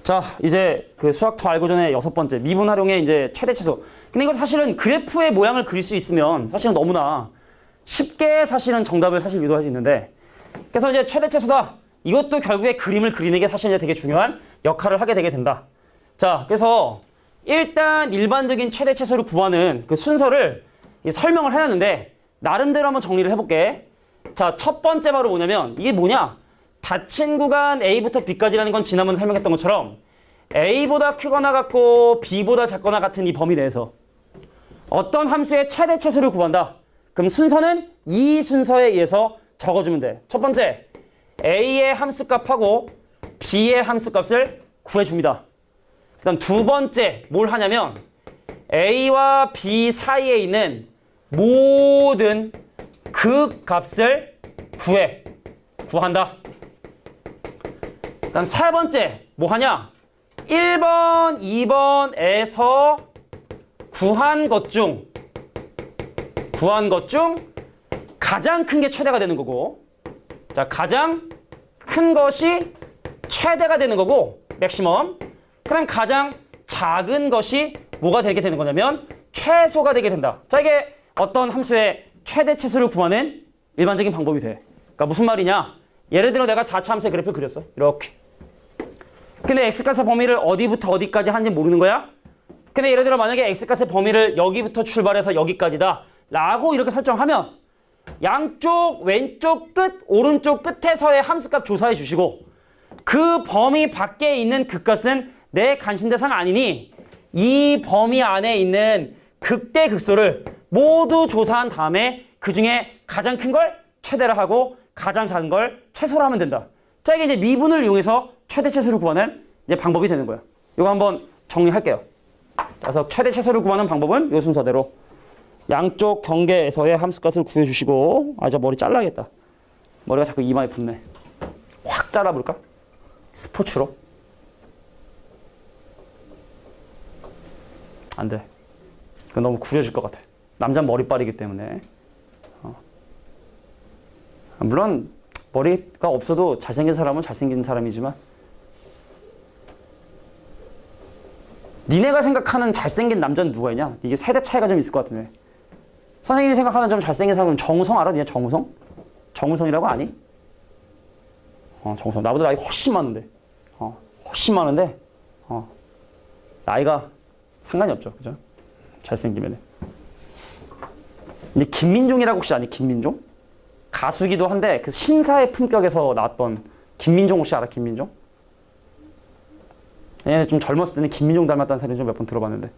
자, 이제 그 수학 더 알고 전에 6번째 미분 활용의 이제 최대 최소. 근데 이거 사실은 그래프의 모양을 그릴 수 있으면 사실은 너무나 쉽게 사실은 정답을 사실 유도할 수 있는데, 그래서 이제 최대 최소다. 이것도 결국에 그림을 그리는 게 사실 이제 되게 중요한 역할을 하게 되게 된다. 자, 그래서 일단 일반적인 최대 최소를 구하는 그 순서를 설명을 해놨는데 나름대로 한번 정리를 해볼게. 자, 첫 번째 바로 뭐냐면 이게 뭐냐? 닫힌 구간 A부터 B까지라는 건 지난번에 설명했던 것처럼 A보다 크거나 같고 B보다 작거나 같은 이 범위 내에서 어떤 함수의 최대 최소를 구한다. 그럼 순서는 이 순서에 의해서 적어주면 돼. 첫 번째, A의 함수값하고 B의 함수값을 구해줍니다. 그 다음 두 번째, 뭘 하냐면 A와 B 사이에 있는 모든 극값을 구한다. 그 다음 세 번째, 뭐 하냐? 1번, 2번에서 구한 것 중 가장 큰 게 최대가 되는 거고, 자, 가장 큰 것이 최대가 되는 거고, 맥시멈. 그럼 가장 작은 것이 뭐가 되게 되는 거냐면 최소가 되게 된다. 자, 이게 어떤 함수의 최대 최소를 구하는 일반적인 방법이 돼. 그러니까 무슨 말이냐? 예를 들어 내가 4차 함수의 그래프를 그렸어. 이렇게. 근데 x값의 범위를 어디부터 어디까지 하는지 모르는 거야? 근데 예를 들어 만약에 x값의 범위를 여기부터 출발해서 여기까지다 라고 이렇게 설정하면 양쪽 왼쪽 끝, 오른쪽 끝에서의 함수값 조사해 주시고 그 범위 밖에 있는 극값은 내 관심 대상 아니니 이 범위 안에 있는 극대 극소를 모두 조사한 다음에 그 중에 가장 큰 걸 최대로 하고 가장 작은 걸 최소로 하면 된다. 자, 이게 이제 미분을 이용해서 최대 최소를 구하는 이제 방법이 되는 거야. 이거 한번 정리할게요. 그래서 최대 최소를 구하는 방법은 이 순서대로 양쪽 경계에서의 함수값을 구해주시고, 아, 저 머리 잘라야겠다. 머리가 자꾸 이마에 붙네. 확 잘라볼까? 스포츠로. 안 돼. 그건 너무 구려질 것 같아. 남자는 머리빨이기 때문에. 물론 머리가 없어도 잘생긴 사람은 잘생긴 사람이지만 니네가 생각하는 잘생긴 남자는 누가 있냐? 이게 세대 차이가 좀 있을 것 같은데. 선생님이 생각하는 좀 잘생긴 사람은 정우성 알아? 니네 정우성? 정우성이라고 아니? 정우성. 나보다 나이 훨씬 많은데. 훨씬 많은데. 나이가 상관이 없죠. 그죠? 잘생기면은. 근데 김민종이라고 혹시 아니? 김민종? 가수기도 한데 그 신사의 품격에서 나왔던 김민종 혹시 알아? 김민종? 얘네 좀 젊었을 때는 김민종 닮았다는 소리 좀 몇 번 들어봤는데.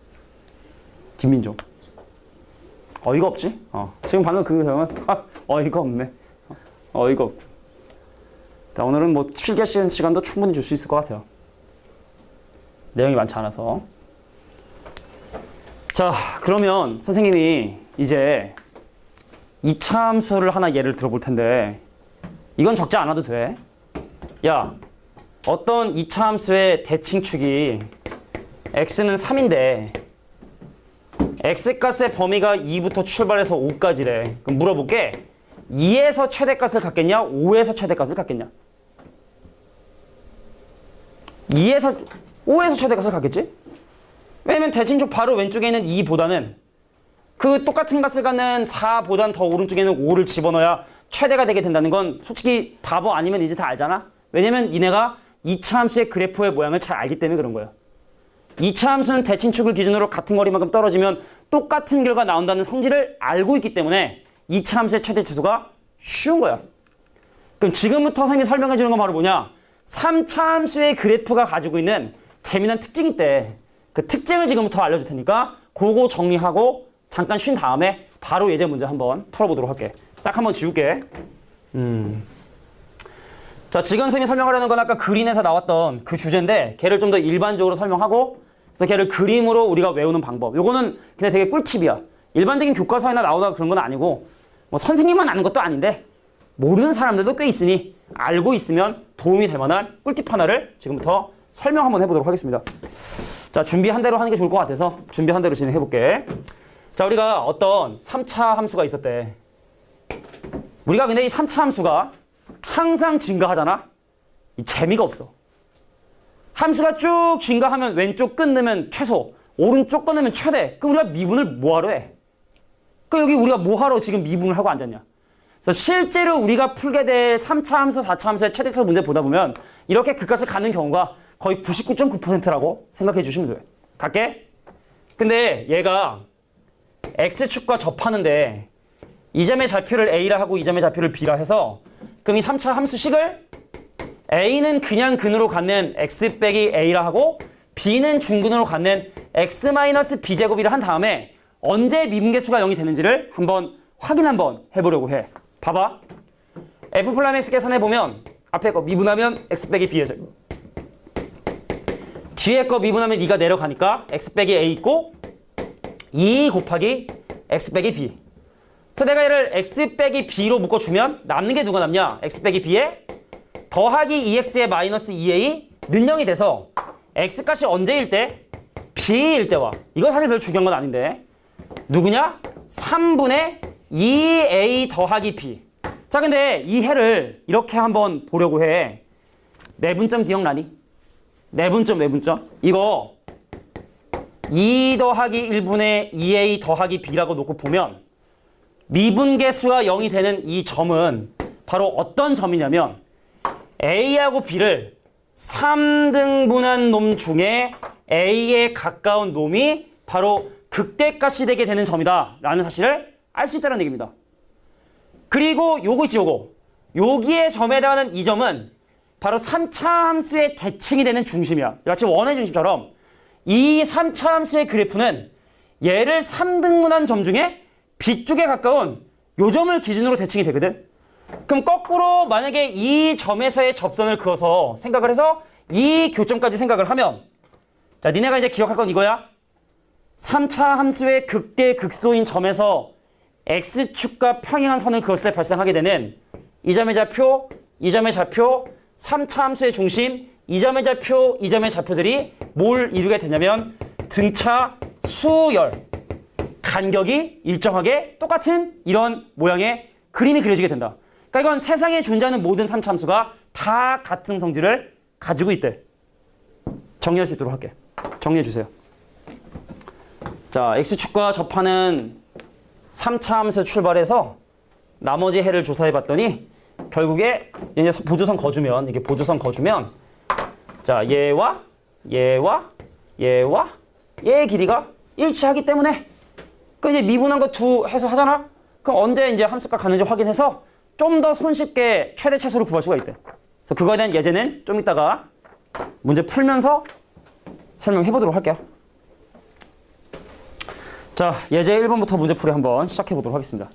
김민종. 어이가 없지? 지금 방금 그 형은 어이가 없네. 어이가 없고. 자, 오늘은 뭐 필기 시간도 충분히 줄 수 있을 것 같아요. 내용이 많지 않아서. 자, 그러면 선생님이 이제 2차 함수를 하나 예를 들어볼 텐데 이건 적지 않아도 돼. 야, 어떤 2차 함수의 대칭축이 x는 3인데 x값의 범위가 2부터 출발해서 5까지래. 그럼 물어볼게. 2에서 최대값을 갖겠냐? 5에서 최대값을 갖겠냐? 5에서 최대값을 갖겠지? 왜냐면 대칭축 바로 왼쪽에 있는 2보다는 그 똑같은 값을 갖는 4보단 더 오른쪽에는 5를 집어넣어야 최대가 되게 된다는 건 솔직히 바보 아니면 이제 다 알잖아? 왜냐면 니네가 2차 함수의 그래프의 모양을 잘 알기 때문에 그런 거야. 2차 함수는 대칭축을 기준으로 같은 거리만큼 떨어지면 똑같은 결과 나온다는 성질을 알고 있기 때문에 2차 함수의 최대 최소가 쉬운 거야. 그럼 지금부터 선생님이 설명해 주는 건 바로 뭐냐? 3차 함수의 그래프가 가지고 있는 재미난 특징이 있대. 그 특징을 지금부터 알려줄 테니까 그거 정리하고 잠깐 쉰 다음에 바로 예제 문제 한번 풀어보도록 할게. 싹 한번 지울게. 자, 지금 선생님이 설명하려는 건 아까 그린에서 나왔던 그 주제인데 걔를 좀 더 일반적으로 설명하고 그래서 걔를 그림으로 우리가 외우는 방법. 요거는 그냥 되게 꿀팁이야. 일반적인 교과서에나 나오다 그런 건 아니고 뭐 선생님만 아는 것도 아닌데 모르는 사람들도 꽤 있으니 알고 있으면 도움이 될 만한 꿀팁 하나를 지금부터 설명 한번 해보도록 하겠습니다. 자, 준비한 대로 하는 게 좋을 것 같아서 준비한 대로 진행해볼게. 자, 우리가 어떤 3차 함수가 있었대. 우리가 근데 이 3차 함수가 항상 증가하잖아? 이 재미가 없어. 함수가 쭉 증가하면 왼쪽 끝 넣으면 최소, 오른쪽 끝 넣으면 최대. 그럼 우리가 미분을 뭐하러 해? 그 여기 우리가 뭐하러 지금 미분을 하고 앉았냐? 그래서 실제로 우리가 풀게 될 3차 함수, 4차 함수의 최대차 문제 보다 보면 이렇게 그값을 갖는 경우가 거의 99.9%라고 생각해 주시면 돼요. 갈게. 근데 얘가 x축과 접하는데 이 점의 좌표를 a라 하고 이 점의 좌표를 b라 해서 그럼 이 3차 함수식을 a는 그냥 근으로 갖는 x 빼기 a라 하고 b는 중근으로 갖는 x 마이너스 b제곱이라 한 다음에 언제 미분계수가 0이 되는지를 확인 한번 해보려고 해. 봐봐. f 플라임 x 계산해 보면 앞에 거 미분하면 x 빼기 b의 제곱. 뒤에 거 미분하면 2가 내려가니까 x 빼기 a 있고 2 곱하기 x 빼기 b. 그래서 내가 얘를 x 빼기 b로 묶어주면 남는 게 누가 남냐? x 빼기 b에 더하기 2x에 마이너스 2a 는 0이 돼서 x값이 언제일 때? b일 때와. 이건 사실 별 중요한 건 아닌데 누구냐? 3분의 2a 더하기 b. 자, 근데 이 해를 이렇게 한번 보려고 해. 내분점 기억나니? 내분점. 이거 2 더하기 1분의 2a 더하기 b라고 놓고 보면 미분계수가 0이 되는 이 점은 바로 어떤 점이냐면 a하고 b를 3등분한 놈 중에 a에 가까운 놈이 바로 극대값이 되게 되는 점이다 라는 사실을 알 수 있다는 얘기입니다. 그리고 요거지 요거. 여기에 점에 해당하는 이 점은 바로 3차 함수의 대칭이 되는 중심이야. 마치 원의 중심처럼 이 3차 함수의 그래프는 얘를 3등분한 점 중에 B쪽에 가까운 요 점을 기준으로 대칭이 되거든. 그럼 거꾸로 만약에 이 점에서의 접선을 그어서 생각을 해서 이 교점까지 생각을 하면 자, 니네가 이제 기억할 건 이거야. 3차 함수의 극대 극소인 점에서 x축과 평행한 선을 그었을 때 발생하게 되는 이 점의 좌표, 이 점의 좌표, 3차 함수의 중심, 이 점의 좌표, 이 점의 좌표들이 뭘 이루게 되냐면 등차, 수열, 간격이 일정하게 똑같은 이런 모양의 그림이 그려지게 된다. 그러니까 이건 세상에 존재하는 모든 3차 함수가 다 같은 성질을 가지고 있대. 정리할 수 있도록 할게. 정리해 주세요. 자, x축과 접하는 3차 함수 출발해서 나머지 해를 조사해 봤더니 결국에 이제 보조선 거주면 이게 보조선 거주면 자, 얘와 얘의 길이가 일치하기 때문에 그 이제 미분한 거 두 해서 하잖아. 그럼 언제 이제 함수값 가는지 확인해서 좀 더 손쉽게 최대 최소를 구할 수가 있대. 그래서 그거에 대한 예제는 좀 이따가 문제 풀면서 설명해 보도록 할게요. 자, 예제 1번부터 문제풀이 한번 시작해 보도록 하겠습니다.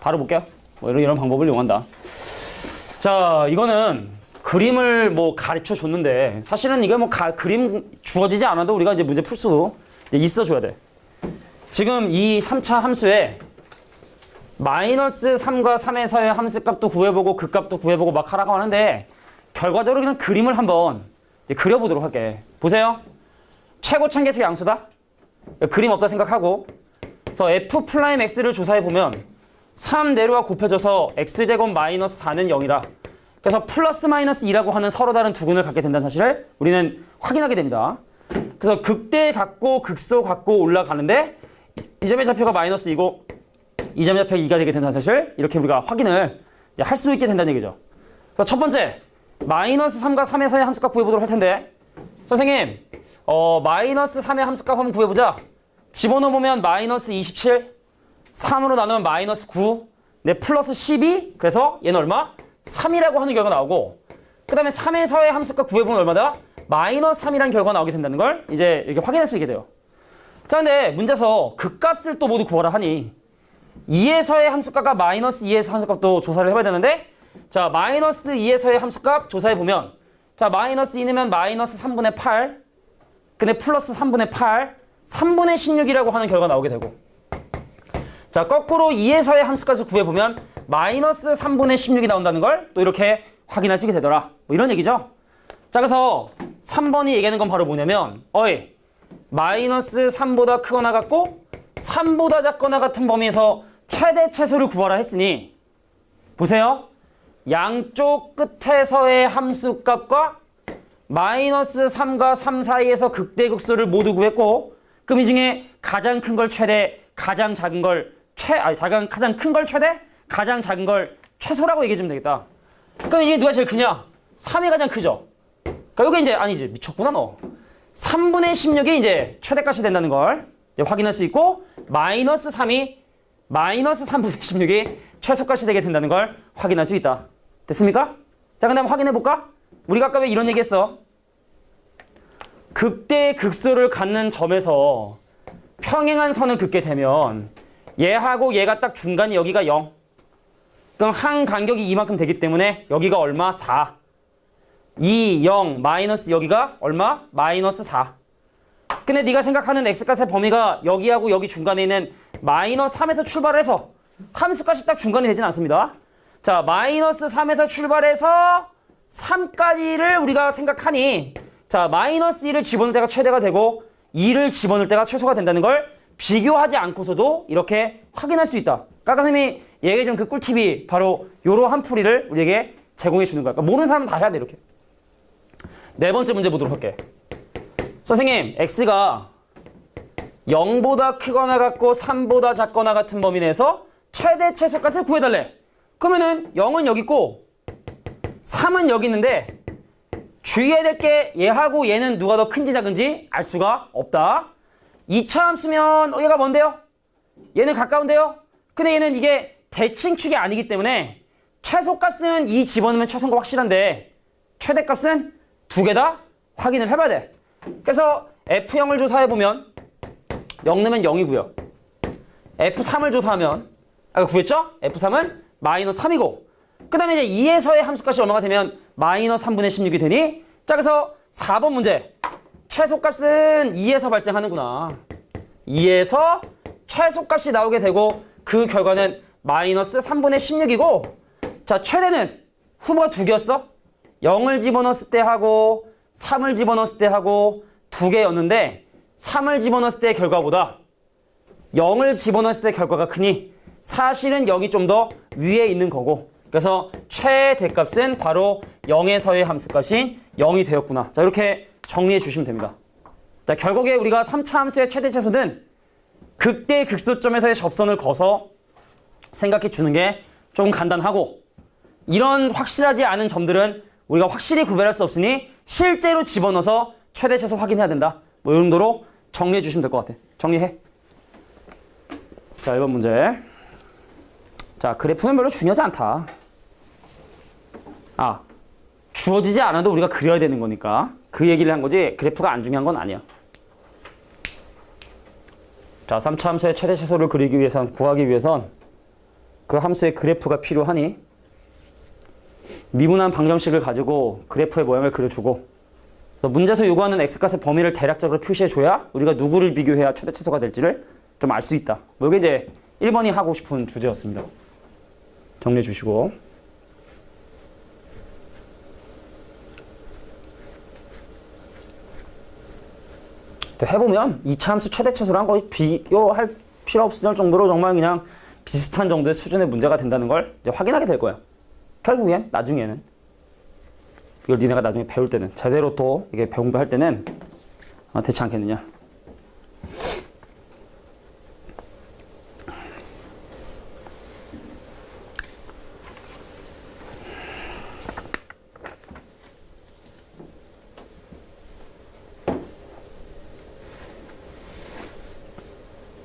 바로 볼게요. 뭐 이런 방법을 이용한다. 자, 이거는 그림을 뭐 가르쳐 줬는데 사실은 이게 뭐 그림 주어지지 않아도 우리가 이제 문제 풀 수 있어 줘야 돼. 지금 이 3차 함수에 마이너스 3과 3에서의 함수값도 구해보고 그 값도 구해보고 막 하라고 하는데 결과적으로 그냥 그림을 한번 그려보도록 할게. 보세요. 최고참 계수의 양수다. 그림 없다 생각하고 그래서 f 플라임 x를 조사해보면 3 내로와 곱해져서 x제곱 마이너스 4는 0이라 그래서 플러스 마이너스 2라고 하는 서로 다른 두 근을 갖게 된다는 사실을 우리는 확인하게 됩니다. 그래서 극대 갖고 극소 갖고 올라가는데 이 점의 좌표가 마이너스 2고 이 점의 좌표가 2가 되게 된다는 사실 이렇게 우리가 확인을 할 수 있게 된다는 얘기죠. 그래서 첫 번째 마이너스 3과 3에서의 함수값 구해보도록 할 텐데 선생님 마이너스 3의 함수값 한번 구해보자. 집어넣으면 마이너스 27 3으로 나누면 마이너스 9 네, 플러스 12 그래서 얘는 얼마? 3이라고 하는 결과가 나오고 그 다음에 3에서의 함수값 구해보면 얼마다? 마이너스 3이라는 결과가 나오게 된다는 걸 이제 이렇게 확인할 수 있게 돼요. 자, 근데 문제에서 그 값을 또 모두 구하라 하니 2에서의 함수값과 마이너스 2에서 함수값도 조사를 해봐야 되는데 자, 마이너스 2에서의 함수값 조사해보면 자, 마이너스 2 넣으면 마이너스 3분의 8 근데 플러스 3분의 8 3분의 16이라고 하는 결과가 나오게 되고 자, 거꾸로 2에서의 함수값을 구해보면 마이너스 3분의 16이 나온다는 걸 또 이렇게 확인하시게 되더라. 뭐 이런 얘기죠. 자, 그래서 3번이 얘기하는 건 바로 뭐냐면 마이너스 3보다 크거나 같고 3보다 작거나 같은 범위에서 최대 최소를 구하라 했으니 보세요. 양쪽 끝에서의 함수값과 마이너스 3과 3 사이에서 극대극소를 모두 구했고 그럼 이 중에 가장 큰 걸 최대, 가장 작은 걸 가장 큰 걸 최대, 가장 작은 걸 최소라고 얘기해주면 되겠다. 그럼 이게 누가 제일 크냐? 3이 가장 크죠. 그러니까 여기 이제 아니지 미쳤구나 너. 3분의 16이 이제 최대값이 된다는 걸 이제 확인할 수 있고 마이너스 3이 마이너스 3분의 16이 최소값이 되게 된다는 걸 확인할 수 있다. 됐습니까? 자, 근데 한번 확인해 볼까? 우리가 아까 왜 이런 얘기 했어? 극대극소를 갖는 점에서 평행한 선을 긋게 되면 얘하고 얘가 딱 중간이 여기가 0. 그럼 한 간격이 이만큼 되기 때문에 여기가 얼마? 4. 2, 0, 마이너스 여기가 얼마? 마이너스 4. 근데 네가 생각하는 x값의 범위가 여기하고 여기 중간에 있는 마이너스 3에서 출발해서 함수값이 딱 중간이 되진 않습니다. 자, 마이너스 3에서 출발해서 3까지를 우리가 생각하니 자, 마이너스 1을 집어넣을 때가 최대가 되고 2를 집어넣을 때가 최소가 된다는 걸 비교하지 않고서도 이렇게 확인할 수 있다. 까까쌤이 얘기해준 그 꿀팁이 바로 이러한 풀이를 우리에게 제공해 주는 거야. 그러니까 모르는 사람은 다 해야 돼, 이렇게. 네 번째 문제 보도록 할게. 선생님, x가 0보다 크거나 같고 3보다 작거나 같은 범위 내에서 최대 최소값을 구해달래. 그러면은 0은 여기 있고 3은 여기 있는데 주의해야 될 게 얘하고 얘는 누가 더 큰지 작은지 알 수가 없다. 2차 함수면 얘가 뭔데요? 얘는 가까운데요? 근데 얘는 이게 대칭축이 아니기 때문에 최소값은 2 집어넣으면 최소인 거 확실한데 최대값은 두 개 다 확인을 해봐야 돼. 그래서 F0을 조사해보면 0 넣으면 0이고요. F3을 조사하면 아까 구했죠? F3은 마이너스 3이고 그 다음에 이제 2에서의 함수값이 얼마가 되면 마이너스 3분의 16이 되니 자 그래서 4번 문제 최소값은 2에서 발생하는구나. 2에서 최소값이 나오게 되고 그 결과는 마이너스 3분의 16이고 자 최대는 후보가 두 개였어. 0을 집어넣었을 때 하고 3을 집어넣었을 때 하고 두 개였는데 3을 집어넣었을 때의 결과보다 0을 집어넣었을 때 결과가 크니 사실은 여기 좀 더 위에 있는 거고 그래서 최대값은 바로 0에서의 함수값인 0이 되었구나. 자 이렇게 정리해 주시면 됩니다. 자 결국에 우리가 3차 함수의 최대 최소는 극대 극소점에서의 접선을 거서 생각해 주는 게 좀 간단하고 이런 확실하지 않은 점들은 우리가 확실히 구별할 수 없으니 실제로 집어넣어서 최대 최소 확인해야 된다. 뭐 이 정도로 정리해 주시면 될 것 같아. 정리해. 자 1번 문제. 자 그래프는 별로 중요하지 않다. 주어지지 않아도 우리가 그려야 되는 거니까 그 얘기를 한 거지 그래프가 안 중요한 건 아니야. 자 3차 함수의 최대 최소를 그리기 위해선 구하기 위해선 그 함수의 그래프가 필요하니 미분한 방정식을 가지고 그래프의 모양을 그려주고 그래서 문제에서 요구하는 x값의 범위를 대략적으로 표시해줘야 우리가 누구를 비교해야 최대 최소가 될지를 좀 알 수 있다. 뭐 이게 이제 1번이 하고 싶은 주제였습니다. 정리해 주시고 또 해보면 2차 함수 최대 최소랑 거의 비교할 필요 없을 정도로 정말 그냥 비슷한 정도의 수준의 문제가 된다는 걸 이제 확인하게 될 거야. 결국엔 나중에는 이걸 니네가 나중에 배울 때는 제대로 또 이게 공부할 때는 되지 않겠느냐.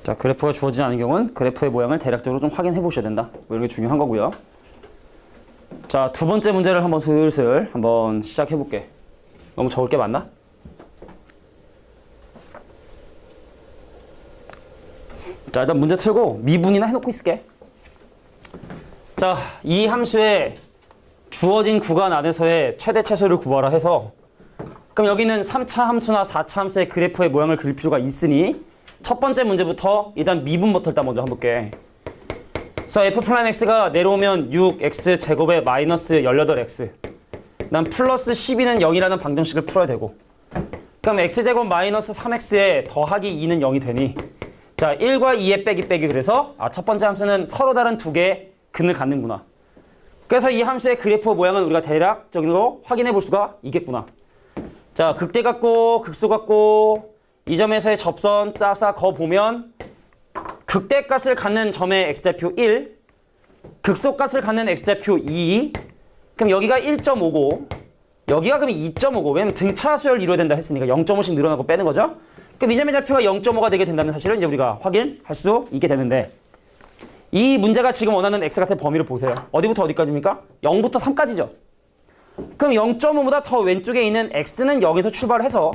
자, 그래프가 주어지지 않은 경우는 그래프의 모양을 대략적으로 좀 확인해 보셔야 된다. 뭐 이런 게 중요한 거고요. 자, 두 번째 문제를 한번 슬슬 한번 시작해 볼게. 너무 적을 게 맞나? 자, 일단 문제 틀고 미분이나 해놓고 있을게. 자, 이 함수의 주어진 구간 안에서의 최대 최소를 구하라 해서 그럼 여기는 3차 함수나 4차 함수의 그래프의 모양을 그릴 필요가 있으니 첫 번째 문제부터 일단 미분부터 일단 먼저 해볼게. 그래서 f'(x가) 내려오면 6x 제곱에 마이너스 18x 난 플러스 12는 0이라는 방정식을 풀어야 되고 그럼 x제곱 마이너스 3x에 더하기 2는 0이 되니 자 1과 2의 빼기 그래서 첫 번째 함수는 서로 다른 두 개의 근을 갖는구나. 그래서 이 함수의 그래프 모양은 우리가 대략적으로 확인해 볼 수가 있겠구나. 자, 극대 같고 극소 같고 이 점에서의 접선 싹싹 거 보면 극대값을 갖는 점의 x좌표 1, 극소값을 갖는 x좌표 2. 그럼 여기가 1.5고 여기가 그러면 2.5고 왜냐면 등차 수열을 이루어야 된다 했으니까 0.5씩 늘어나고 빼는 거죠. 그럼 이 점의 좌표가 0.5가 되게 된다는 사실을 이제 우리가 확인할 수 있게 되는데 이 문제가 지금 원하는 x값의 범위를 보세요. 어디부터 어디까지입니까? 0부터 3까지죠. 그럼 0.5보다 더 왼쪽에 있는 x는 0에서 출발해서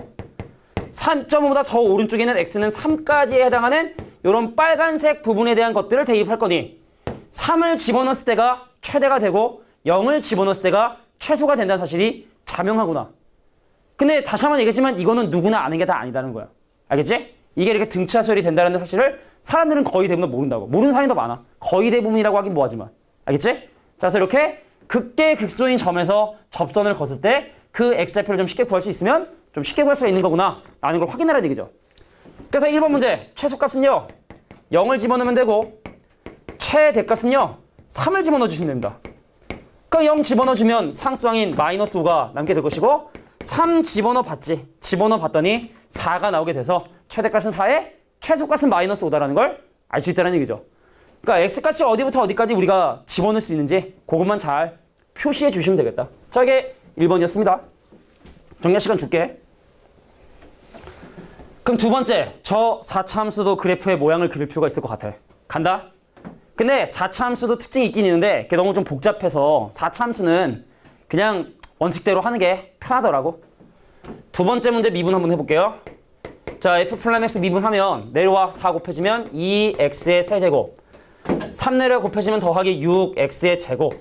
3.5보다 더 오른쪽에 있는 x는 3까지에 해당하는 이런 빨간색 부분에 대한 것들을 대입할 거니 3을 집어넣었을 때가 최대가 되고 0을 집어넣었을 때가 최소가 된다는 사실이 자명하구나. 근데 다시 한번 얘기했지만 이거는 누구나 아는 게 다 아니다는 거야. 알겠지? 이게 이렇게 등차 수열이 된다는 사실을 사람들은 거의 대부분 모른다고. 모르는 사람이 더 많아. 거의 대부분이라고 하긴 뭐하지만. 알겠지? 자, 그래서 이렇게 극대 극소인 점에서 접선을 거슬 때 그 x좌표를 좀 쉽게 구할 수 있으면 좀 쉽게 구할 수가 있는 거구나 라는 걸 확인하라는 얘기죠. 그래서 1번 문제 최소값은요 0을 집어넣으면 되고 최대값은요 3을 집어넣어 주시면 됩니다. 그럼 0 집어넣어주면 상수항인 마이너스 5가 남게 될 것이고 3 집어넣어 봤지. 집어넣어 봤더니 4가 나오게 돼서 최대값은 4에 최소값은 마이너스 5다라는 걸 알 수 있다는 얘기죠. 그러니까 x값이 어디부터 어디까지 우리가 집어넣을 수 있는지 그것만 잘 표시해 주시면 되겠다. 자, 이게 1번이었습니다. 정리할 시간 줄게. 그럼 두 번째, 저 4차 함수도 그래프의 모양을 그릴 필요가 있을 것 같아. 간다? 근데 4차 함수도 특징이 있긴 있는데 그게 너무 좀 복잡해서 4차 함수는 그냥 원칙대로 하는 게 편하더라고. 두 번째 문제 미분 한번 해볼게요. 자, f 플러스 x 미분하면 내려와 4 곱해지면 2x의 세제곱 3 내려 곱해지면 더하기 6x의 제곱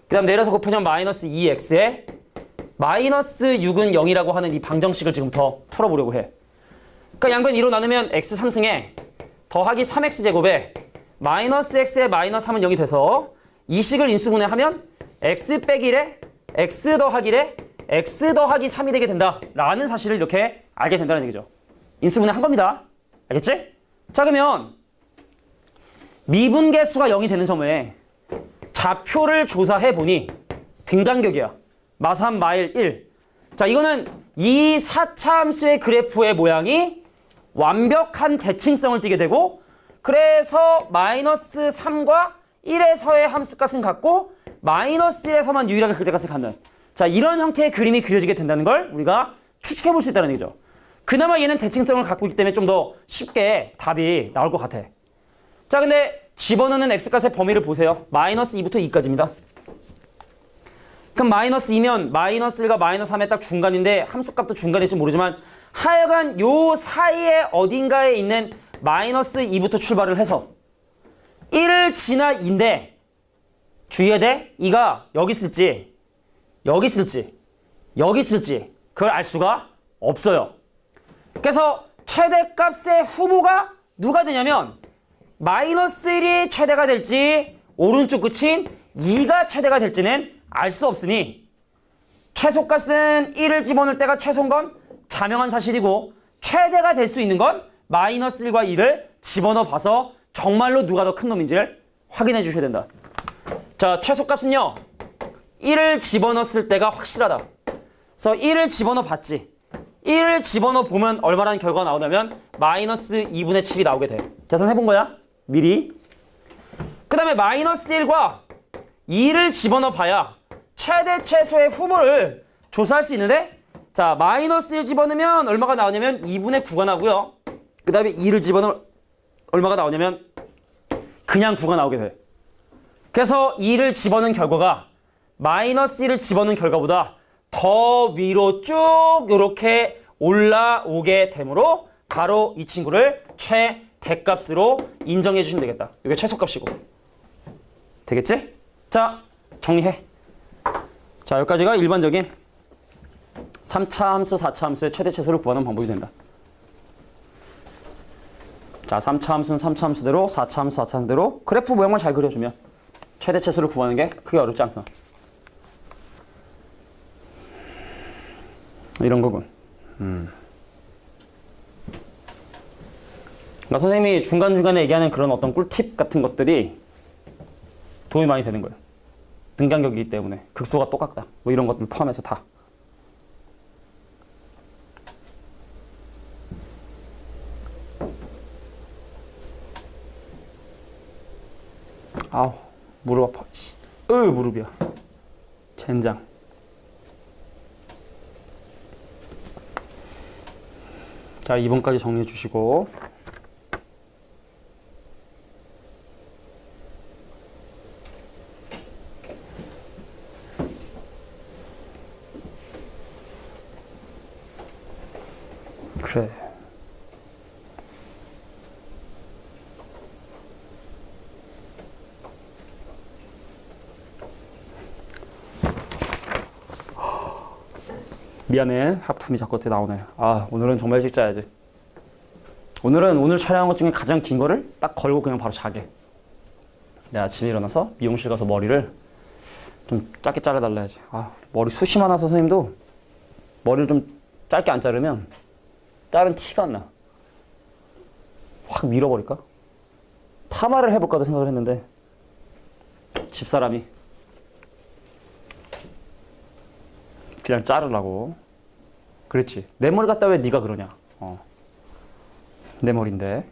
그 다음 내려서 곱해지면 마이너스 2x의 마이너스 6은 0이라고 하는 이 방정식을 지금부터 풀어보려고 해. 그러니까 양변 2로 나누면 x 3승에 더하기 3x제곱에 마이너스 x에 마이너스 3은 0이 돼서 이 식을 인수분해하면 x 빼기 1에 x 더하기 1에 x 더하기 3이 되게 된다 라는 사실을 이렇게 알게 된다는 얘기죠. 인수분해 한 겁니다. 알겠지? 자, 그러면 미분계수가 0이 되는 점에 좌표를 조사해보니 등간격이야. 마삼, 마일 1. 자, 이거는 이 4차 함수의 그래프의 모양이 완벽한 대칭성을 띠게 되고 그래서 마이너스 3과 1에서의 함수값은 같고 마이너스 1에서만 유일하게 극대값을 갖는 자, 이런 형태의 그림이 그려지게 된다는 걸 우리가 추측해 볼 수 있다는 얘기죠. 그나마 얘는 대칭성을 갖고 있기 때문에 좀 더 쉽게 답이 나올 것 같아. 자, 근데 집어넣는 x값의 범위를 보세요. 마이너스 2부터 2까지입니다. 그럼 마이너스 2면 마이너스 1과 마이너스 3의 딱 중간인데 함수값도 중간일지 모르지만 하여간 요 사이에 어딘가에 있는 마이너스 2부터 출발을 해서 1을 지나 2인데 주의해야 돼. 2가 여기 있을지 여기 있을지 여기 있을지 그걸 알 수가 없어요. 그래서 최대값의 후보가 누가 되냐면 마이너스 1이 최대가 될지 오른쪽 끝인 2가 최대가 될지는 알 수 없으니 최소값은 1을 집어넣을 때가 최소인 건 자명한 사실이고 최대가 될 수 있는 건 마이너스 1과 2를 집어넣어 봐서 정말로 누가 더 큰 놈인지를 확인해 주셔야 된다. 자, 최소값은요 1을 집어넣었을 때가 확실하다. 그래서 1을 집어넣어 봤지. 1을 집어넣어 보면 얼마라는 결과가 나오냐면 마이너스 2분의 7이 나오게 돼. 계산해 본 거야 미리. 그 다음에 마이너스 1과 2를 집어넣어 봐야 최대 최소의 후보를 조사할 수 있는데 자, 마이너스 1 집어넣으면 얼마가 나오냐면 2분의 9가 나오고요. 그 다음에 2를 집어넣으면 얼마가 나오냐면 그냥 9가 나오게 돼. 그래서 2를 집어넣은 결과가 마이너스 1을 집어넣은 결과보다 더 위로 쭉 이렇게 올라오게 되므로 바로 이 친구를 최대값으로 인정해 주시면 되겠다. 이게 최소값이고. 되겠지? 자, 정리해. 자, 여기까지가 일반적인 3차 함수, 4차 함수의 최대 최소를 구하는 방법이 된다. 자, 3차 함수는 3차 함수대로, 4차 함수, 4차 함수대로 그래프 모양만 잘 그려주면 최대 최소를 구하는 게 크게 어렵지 않다. 이런 거군. 그러니까 선생님이 중간중간에 얘기하는 그런 어떤 꿀팁 같은 것들이 도움이 많이 되는 거예요. 등간격이기 때문에 극소가 똑같다. 뭐 이런 것들 포함해서 다. 아우, 무릎 아파. 무릎이야. 젠장. 자, 2번까지 정리해 주시고. 그래. 미안해. 하품이 자꾸 어떻게 나오네. 아, 오늘은 정말 일찍 자야지. 오늘 촬영한 것 중에 가장 긴 거를 딱 걸고 그냥 바로 자게. 내가 아침에 일어나서 미용실 가서 머리를 좀 짧게 자르달라 해야지. 아, 머리 숱이 많아서 선생님도 머리를 좀 짧게 안 자르면 자른 티가 안 나. 확 밀어버릴까? 파마를 해볼까도 생각을 했는데 집사람이 그냥 자르라고. 그렇지. 내 머리 갖다 왜 네가 그러냐. 내 머리인데.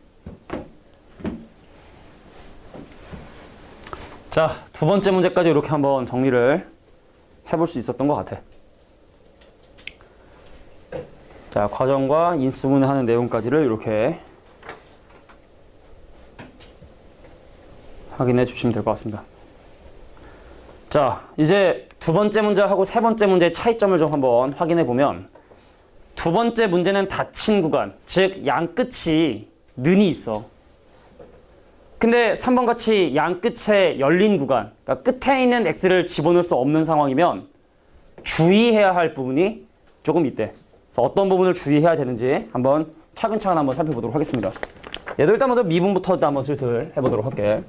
자, 두 번째 문제까지 이렇게 한번 정리를 해볼 수 있었던 것 같아. 자, 과정과 인수분해 하는 내용까지를 이렇게 확인해 주시면 될 것 같습니다. 자, 이제 두 번째 문제하고 세 번째 문제의 차이점을 좀 한번 확인해 보면, 두 번째 문제는 닫힌 구간, 즉 양끝이 는이 있어. 근데 3번 같이 양끝에 열린 구간, 그러니까 끝에 있는 x를 집어넣을 수 없는 상황이면 주의해야 할 부분이 조금 있대. 그래서 어떤 부분을 주의해야 되는지 한번 차근차근 한번 살펴보도록 하겠습니다. 얘도 일단 먼저 미분부터 한번 슬슬 해보도록 할게.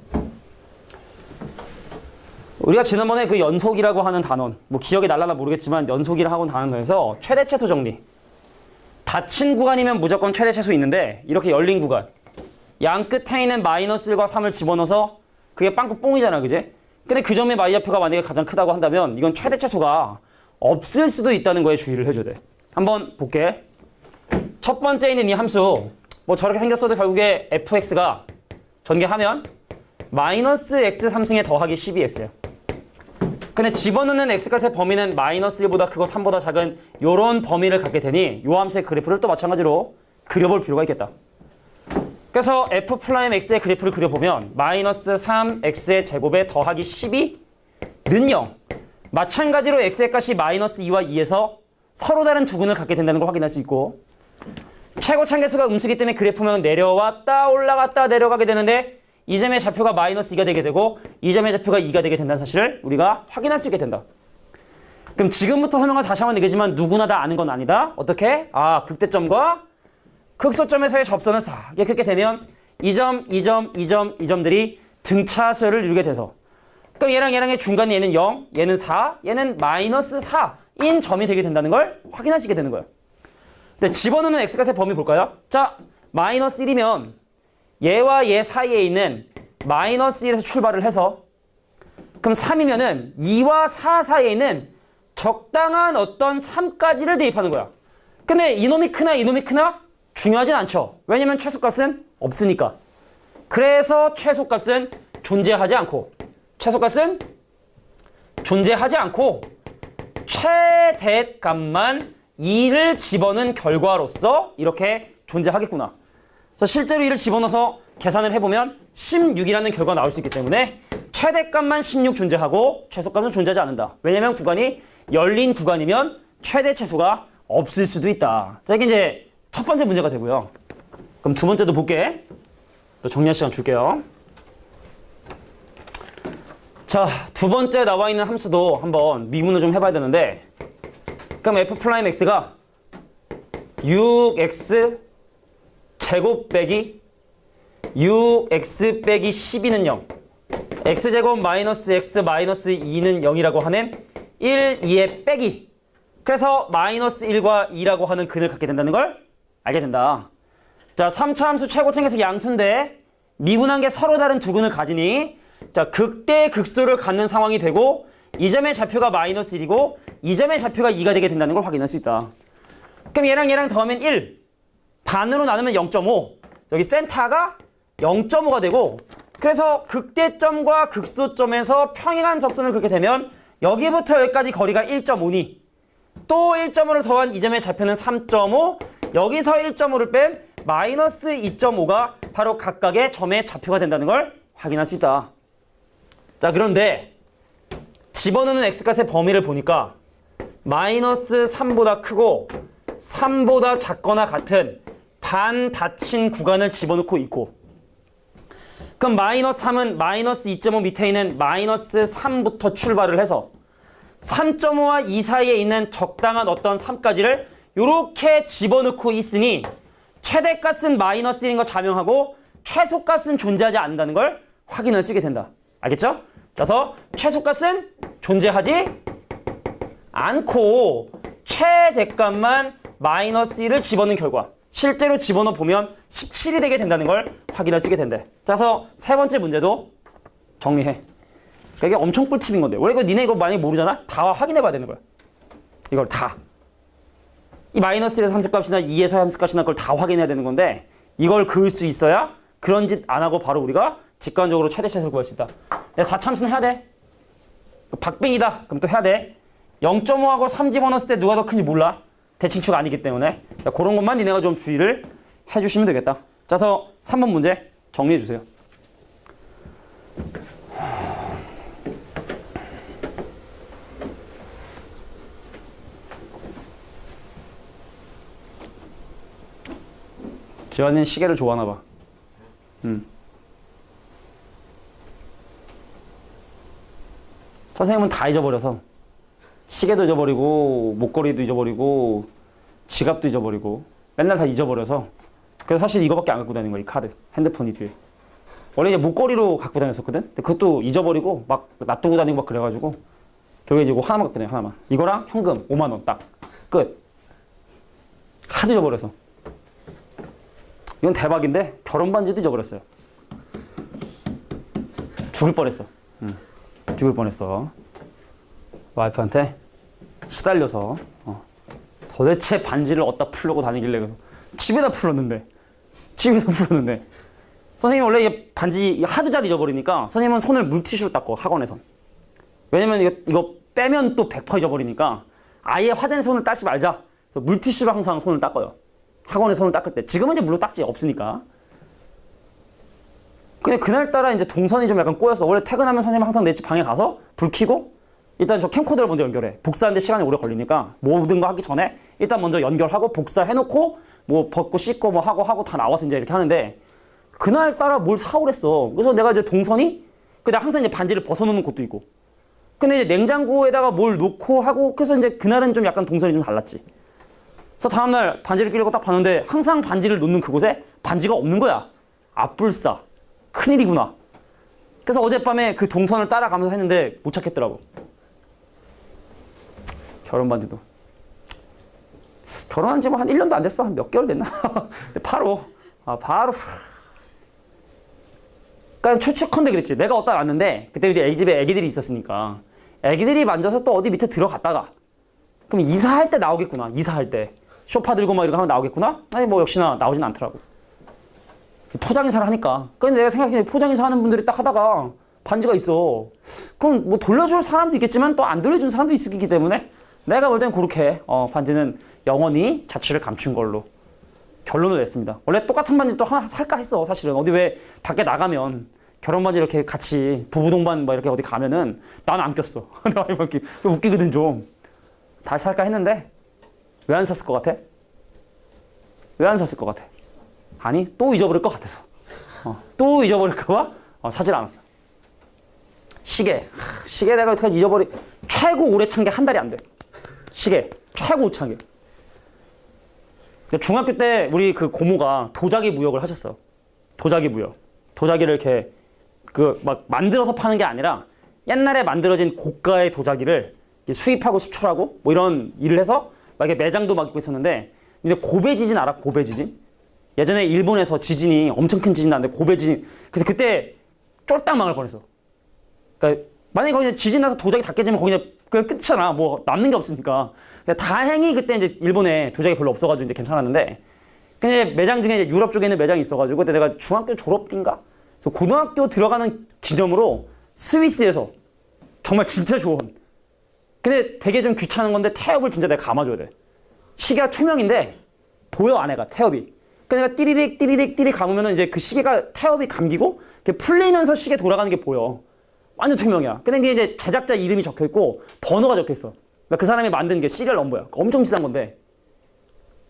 우리가 지난번에 그 연속이라고 하는 단원, 뭐 기억이 날라나 모르겠지만 연속이라고 하는 단원에서 최대 최소 정리. 닫힌 구간이면 무조건 최대 최소 있는데 이렇게 열린 구간. 양 끝에 있는 마이너스 1과 3을 집어넣어서 그게 빵꾸 뽕이잖아, 그지? 근데 그 점의 마이좌표가 만약에 가장 크다고 한다면 이건 최대 최소가 없을 수도 있다는 거에 주의를 해줘야 돼. 한번 볼게. 첫 번째 있는 이 함수, 뭐 저렇게 생겼어도 결국에 fx가 전개하면 마이너스 x 3승에 더하기 12x야. 근데 집어넣는 x값의 범위는 마이너스 1보다 크고 3보다 작은 요런 범위를 갖게 되니 요 함수의 그래프를 또 마찬가지로 그려볼 필요가 있겠다. 그래서 f'x의 그래프를 그려보면 마이너스 3x의 제곱에 더하기 12는 0. 마찬가지로 x의 값이 마이너스 2와 2에서 서로 다른 두 근을 갖게 된다는 걸 확인할 수 있고, 최고차계수가 음수기 때문에 그래프면 내려왔다 올라갔다 내려가게 되는데 이 점의 좌표가 마이너스 2가 되게 되고 이 점의 좌표가 2가 되게 된다는 사실을 우리가 확인할 수 있게 된다. 그럼 지금부터 설명을 다시 한번 되겠지만 누구나 다 아는 건 아니다. 어떻게? 극대점과 극소점에서의 접선을 싸게 긋게 되면 이 점, 이 점, 이 점, 이 점들이 등차수열을 이루게 돼서, 그럼 얘랑의 중간 얘는 0, 얘는 4, 얘는 마이너스 4인 점이 되게 된다는 걸 확인하시게 되는 거예요. 근데 집어넣는 x값의 범위 볼까요? 자, 마이너스 1이면 얘와 얘 사이에 있는 마이너스 1에서 출발을 해서, 그럼 3이면은 2와 4 사이에 있는 적당한 어떤 3까지를 대입하는 거야. 근데 이놈이 크나 이놈이 크나 중요하진 않죠. 왜냐면 최소값은 없으니까. 그래서 최소값은 존재하지 않고 최대값만 2를 집어넣은 결과로서 이렇게 존재하겠구나. 그래서 실제로 2를 집어넣어서 계산을 해보면 16이라는 결과가 나올 수 있기 때문에 최대값만 16 존재하고 최소값은 존재하지 않는다. 왜냐면 구간이 열린 구간이면 최대 최소가 없을 수도 있다. 자, 이게 이제 첫 번째 문제가 되고요. 그럼 두 번째도 볼게. 또 정리할 시간 줄게요. 자, 두 번째 나와 있는 함수도 한번 미분을 좀 해봐야 되는데, 그럼 f'x가 6x 제곱 빼기 6x 빼기 12는 0, x제곱 마이너스 x 마이너스 2는 0이라고 하는 1, 2의 빼기, 그래서 마이너스 1과 2라고 하는 근을 갖게 된다는 걸 알게 된다. 자, 3차 함수 최고층에서 양수인데 미분한 게 서로 다른 두 근을 가지니, 자, 극대 극소를 갖는 상황이 되고 이 점의 좌표가 마이너스 1이고 이 점의 좌표가 2가 되게 된다는 걸 확인할 수 있다. 그럼 얘랑 더하면 1, 반으로 나누면 0.5, 여기 센터가 0.5가 되고 그래서 극대점과 극소점에서 평행한 접선을 긋게 되면 여기부터 여기까지 거리가 1.5니 또 1.5를 더한 이 점의 좌표는 3.5, 여기서 1.5를 뺀 마이너스 2.5가 바로 각각의 점의 좌표가 된다는 걸 확인할 수 있다. 자, 그런데 집어넣는 x값의 범위를 보니까 마이너스 3보다 크고 3보다 작거나 같은 반 닫힌 구간을 집어넣고 있고, 그럼 마이너스 3은 마이너스 2.5 밑에 있는 마이너스 3부터 출발을 해서 3.5와 2 사이에 있는 적당한 어떤 3까지를 이렇게 집어넣고 있으니 최대값은 마이너스 1인 거 자명하고 최소값은 존재하지 않는다는 걸 확인할 수 있게 된다. 알겠죠? 그래서 최소값은 존재하지 않고 최대값만 마이너스 1을 집어넣은 결과 실제로 집어넣어 보면 17이 되게 된다는 걸 확인할 수 있게 된대. 자, 그래서 세 번째 문제도 정리해. 그러니까 이게 엄청 꿀팁인 건데 원래 이거 니네 이거 만약에 모르잖아? 다 확인해 봐야 되는 거야. 이걸 다. 이 마이너스 1에서 함수값이나 2에서 함수값이나 그걸 다 확인해야 되는 건데 이걸 그을 수 있어야 그런 짓 안 하고 바로 우리가 직관적으로 최대차를 구할 수 있다. 내가 4참수는 해야 돼. 박빙이다. 그럼 또 해야 돼. 0.5하고 3 집어넣었을 때 누가 더 큰지 몰라. 대칭추가 아니기 때문에. 자, 그런 것만 니네가 좀 주의를 해주시면 되겠다. 자, 그래서 3번 문제 정리해 주세요. 지환이는 시계를 좋아하나 봐. 선생님은 다 잊어버려서 시계도 잊어버리고 목걸이도 잊어버리고 지갑도 잊어버리고 맨날 다 잊어버려서 그래서 사실 이거밖에 안 갖고 다니는 거야. 이 카드. 핸드폰이 뒤에. 원래 이제 목걸이로 갖고 다녔었거든. 근데 그것도 잊어버리고 막 놔두고 다니고 막 그래가지고 결국에 이제 이거 하나만 갖고 다녀. 하나만. 이거랑 현금 5만 원 딱. 끝. 하도 잊어버려서. 이건 대박인데 결혼 반지도 잊어버렸어요. 죽을 뻔했어. 죽을 뻔했어. 와이프한테 시달려서 도대체 반지를 어디다 풀려고 다니길래 집에다 풀었는데 선생님이 원래 이게 반지 하도 잘 잊어버리니까 선생님은 손을 물티슈로 닦고 학원에서. 왜냐면 이거 빼면 또 100% 잊어버리니까 아예 화장실 손을 닦지 말자. 그래서 물티슈로 항상 손을 닦아요. 학원에 손을 닦을 때. 지금은 이제 물로 닦지 없으니까. 근데 그날따라 이제 동선이 좀 약간 꼬였어. 원래 퇴근하면 선생님 항상 내 집 방에 가서 불 켜고 일단 저 캠코더를 먼저 연결해. 복사하는데 시간이 오래 걸리니까 모든 거 하기 전에 일단 먼저 연결하고 복사해놓고 뭐 벗고 씻고 뭐 하고 다 나와서 이제 이렇게 하는데 그날따라 뭘 사오랬어. 그래서 내가 이제 동선이 내가 항상 이제 반지를 벗어놓는 곳도 있고 근데 이제 냉장고에다가 뭘 놓고 하고 그래서 이제 그날은 좀 약간 동선이 좀 달랐지. 그래서 다음날 반지를 끼려고 딱 봤는데 항상 반지를 놓는 그곳에 반지가 없는 거야. 압불싸. 큰일이구나. 그래서 어젯밤에 그 동선을 따라가면서 했는데 못 찾겠더라고. 결혼 반지도. 결혼한 지 뭐 한 1년도 안 됐어. 한 몇 개월 됐나? 바로. 그러니까 추측컨대 그랬지. 내가 어디다 놨는데 그때 우리 집에 애기들이 있었으니까 애기들이 만져서 또 어디 밑에 들어갔다가 그럼 이사할 때 나오겠구나. 이사할 때. 쇼파 들고 막 이렇게 하면 나오겠구나? 아니 뭐 역시나 나오진 않더라고. 포장이사를 하니까. 근데 내가 생각해 포장이사 하는 분들이 딱 하다가 반지가 있어. 그럼 뭐 돌려줄 사람도 있겠지만 또 안 돌려준 사람도 있기 때문에 내가 볼 땐 그렇게 반지는 영원히 자취를 감춘 걸로 결론을 냈습니다. 원래 똑같은 반지 또 하나 살까 했어. 사실은 어디 왜 밖에 나가면 결혼 반지 이렇게 같이 부부 동반 막 이렇게 어디 가면은 나는 안 꼈어. 웃기거든 좀. 다시 살까 했는데 왜 안 샀을 것 같아? 왜 안 샀을 것 같아? 아니 또 잊어버릴 것 같아서. 또 잊어버릴까 봐 사질 않았어. 시계 내가 어떻게 최고 오래 찬 게 한 달이 안 돼. 시계 최고 찬 게. 중학교 때 우리 그 고모가 도자기 무역을 하셨어. 도자기 무역. 도자기를 이렇게 막 만들어서 파는 게 아니라 옛날에 만들어진 고가의 도자기를 수입하고 수출하고 뭐 이런 일을 해서 막 이렇게 매장도 막 있고 있었는데 근데 고베 지진 알아? 고베 지진? 예전에 일본에서 지진이 엄청 큰 지진 났는데 고베 지진. 그래서 그때 쫄딱 망할 뻔했어. 그러니까 만약에 거기 지진 나서 도자기 다 깨지면 거기 그냥 끝이잖아. 뭐 남는 게 없으니까. 그러니까 다행히 그때 이제 일본에 도자기 별로 없어가지고 이제 괜찮았는데 근데 매장 중에 이제 유럽 쪽에 있는 매장이 있어가지고 그때 내가 중학교 졸업인가? 그래서 고등학교 들어가는 기념으로 스위스에서 정말 진짜 좋은. 근데 되게 좀 귀찮은 건데 태엽을 진짜 내가 감아줘야 돼. 시계가 투명인데 보여 안에가 태엽이. 그러니까 내가 띠리릭 감으면 이제 그 시계가 태엽이 감기고 풀리면서 시계 돌아가는 게 보여. 완전 투명이야. 근데 이게 이제 제작자 이름이 적혀 있고 번호가 적혀 있어. 그러니까 그 사람이 만든 게 시리얼 넘버야. 엄청 비싼 건데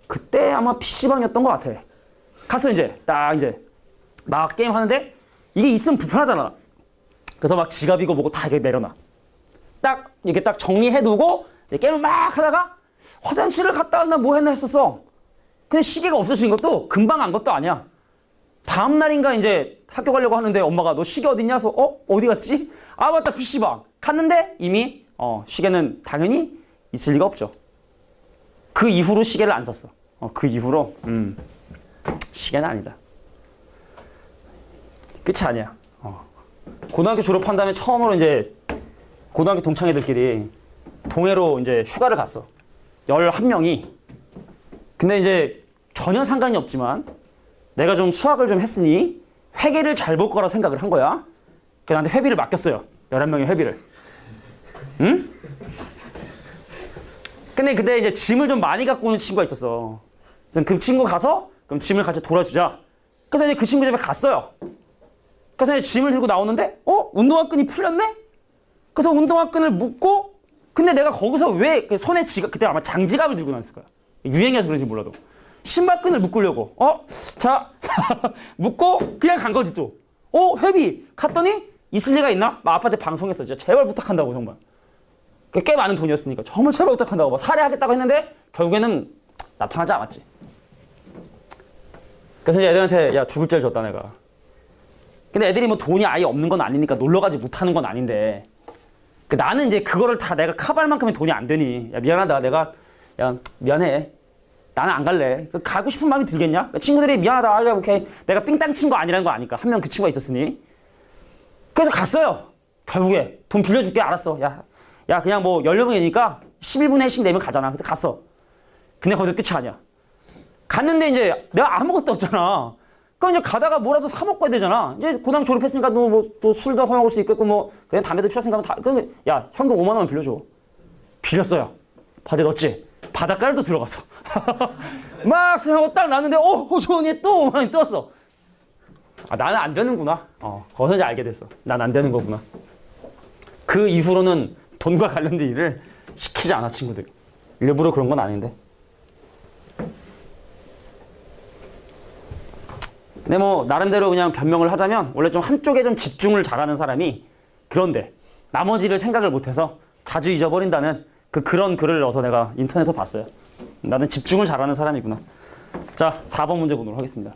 그때 아마 PC방이었던 것 같아. 갔어 이제 막 게임 하는데 이게 있으면 불편하잖아. 그래서 막 지갑이고 뭐고 다 이렇게 내려놔. 딱 이렇게 딱 정리해두고 게임을 막 하다가 화장실을 갔다 왔나 뭐 했나 했었어. 근데 시계가 없어진 것도 금방 안 것도 아니야. 다음 날인가 이제 학교 가려고 하는데 엄마가 너 시계 어디 있냐? 서 어디 갔지? 아 맞다 PC방 갔는데 이미 시계는 당연히 있을 리가 없죠. 그 이후로 시계를 안 샀어. 그 이후로 시계는 아니다. 끝이 아니야. 고등학교 졸업한 다음에 처음으로 이제 고등학교 동창회들끼리 동해로 이제 휴가를 갔어. 11명이. 근데 이제 전혀 상관이 없지만 내가 좀 수학을 좀 했으니 회계를 잘 볼 거라 생각을 한 거야. 그래서 나한테 회비를 맡겼어요. 11명의 회비를. 응? 근데 그때 이제 짐을 좀 많이 갖고 오는 친구가 있었어. 그래서 그 친구 가서 그럼 짐을 같이 돌아주자. 그래서 이제 그 친구 집에 갔어요. 그래서 이제 짐을 들고 나오는데 운동화 끈이 풀렸네? 그래서 운동화 끈을 묶고 근데 내가 거기서 왜 손에 지갑 그때 아마 장지갑을 들고 다녔을 거야. 유행이어서 그런지 몰라도. 신발끈을 묶으려고. 자 묶고 그냥 간 거지 또. 회비 갔더니 있을 리가 있나? 막 아빠한테 방송했어. 진짜 제발 부탁한다고 정말. 꽤 많은 돈이었으니까 정말 제발 부탁한다고 막 살해하겠다고 했는데 결국에는 나타나지 않았지. 그래서 이제 애들한테 야 죽을 죄를 졌다 내가. 근데 애들이 뭐 돈이 아예 없는 건 아니니까 놀러 가지 못하는 건 아닌데 나는 이제 그거를 다 내가 커버할 만큼의 돈이 안 되니 야 미안하다 내가 야 미안해 나는 안 갈래. 가고 싶은 마음이 들겠냐? 친구들이 미안하다 오케이 내가 삥땅 친 거 아니라는 거 아니까 한 명 그 친구가 있었으니 그래서 갔어요. 결국에 돈 빌려줄게 알았어. 야 그냥 뭐 10명이니까 11분의 1씩 내면 가잖아. 근데 갔어. 근데 거기서 끝이 아니야. 갔는데 이제 내가 아무것도 없잖아. 그럼 이제 가다가 뭐라도 사 먹고 해야 되잖아. 이제 고등학교 졸업했으니까 또 술도 사 먹을 수 있겠고 뭐 그냥 담배도 피웠으니까 야 현금 5만 원만 빌려줘. 빌렸어요. 바지에 넣었지. 바닷가를 들어갔어. 막 생각하고 딱 났는데 호수원이 또 5만 원이 떴어. 나는 안 되는구나. 거기서 이제 알게 됐어. 난 안 되는 거구나. 그 이후로는 돈과 관련된 일을 시키지 않아 친구들. 일부러 그런 건 아닌데. 근데 뭐 나름대로 그냥 변명을 하자면 원래 좀 한쪽에 좀 집중을 잘하는 사람이 그런데 나머지를 생각을 못해서 자주 잊어버린다는 그런 글을 넣어서 내가 인터넷에서 봤어요. 나는 집중을 잘하는 사람이구나. 자 4번 문제 보도록 하겠습니다.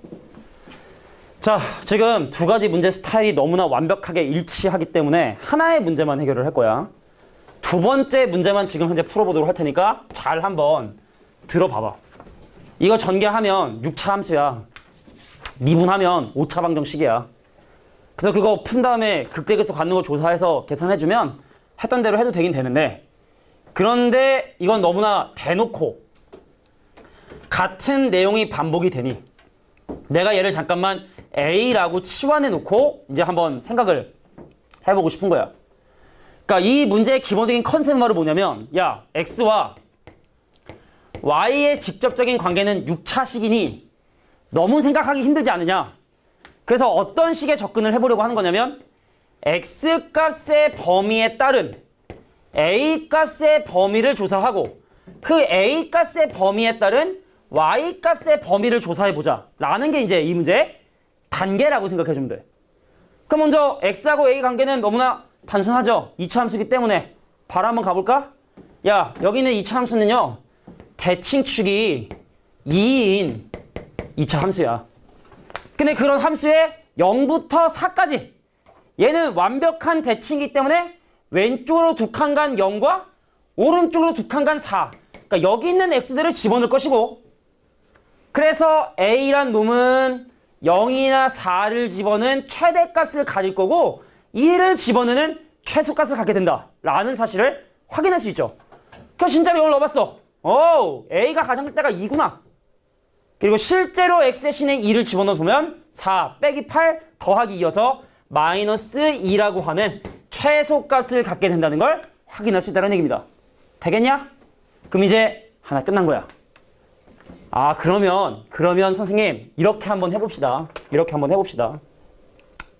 자 지금 두 가지 문제 스타일이 너무나 완벽하게 일치하기 때문에 하나의 문제만 해결을 할 거야. 두 번째 문제만 지금 현재 풀어보도록 할 테니까 잘 한번 들어봐봐. 이거 전개하면 6차 함수야. 미분하면 5차 방정식이야. 그래서 그거 푼 다음에 극대극소 갖는 거 조사해서 계산해주면 했던 대로 해도 되긴 되는데 그런데 이건 너무나 대놓고 같은 내용이 반복이 되니 내가 얘를 잠깐만 A라고 치환해놓고 이제 한번 생각을 해보고 싶은 거야. 그러니까 이 문제의 기본적인 컨셉은 바로 뭐냐면 야 X와 Y의 직접적인 관계는 6차식이니 너무 생각하기 힘들지 않느냐. 그래서 어떤 식의 접근을 해보려고 하는 거냐면 X값의 범위에 따른 A값의 범위를 조사하고 그 A값의 범위에 따른 Y값의 범위를 조사해보자 라는 게 이제 이 문제의 단계라고 생각해주면 돼. 그럼 먼저 X하고 A 관계는 너무나 단순하죠. 2차 함수이기 때문에 바로 한번 가볼까? 야 여기 있는 2차 함수는요 대칭축이 2인 2차 함수야. 근데 그런 함수에 0부터 4까지 얘는 완벽한 대칭이기 때문에 왼쪽으로 두 칸 간 0과 오른쪽으로 두 칸 간 4. 그러니까 여기 있는 x들을 집어넣을 것이고 그래서 a란 놈은 0이나 4를 집어넣은 최대값을 가질 거고 2를 집어넣는 최소값을 갖게 된다 라는 사실을 확인할 수 있죠. 그래서 진짜로 0을 넣어봤어. a가 가장 클 때가 2구나. 그리고 실제로 x 대신에 2를 집어넣어 보면 4 빼기 8 더하기 2여서 마이너스 2라고 하는 최소값을 갖게 된다는 걸 확인할 수 있다는 얘기입니다. 되겠냐? 그럼 이제 하나 끝난 거야. 아, 그러면 선생님 이렇게 한번 해봅시다.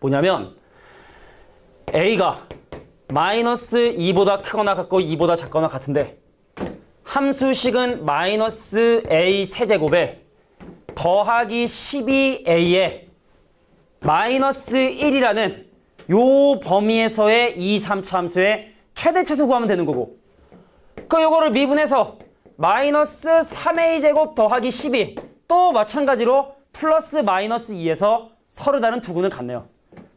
뭐냐면 A가 마이너스 2보다 크거나 같고 2보다 작거나 같은데 함수식은 마이너스 A 세제곱에 더하기 12A에 마이너스 1이라는 요 범위에서의 2, 3차 함수의 최대 최소 구하면 되는 거고, 요거를 미분해서 마이너스 3A 제곱 더하기 12 또 마찬가지로 플러스 마이너스 2에서 서로 다른 두 근을 갖네요.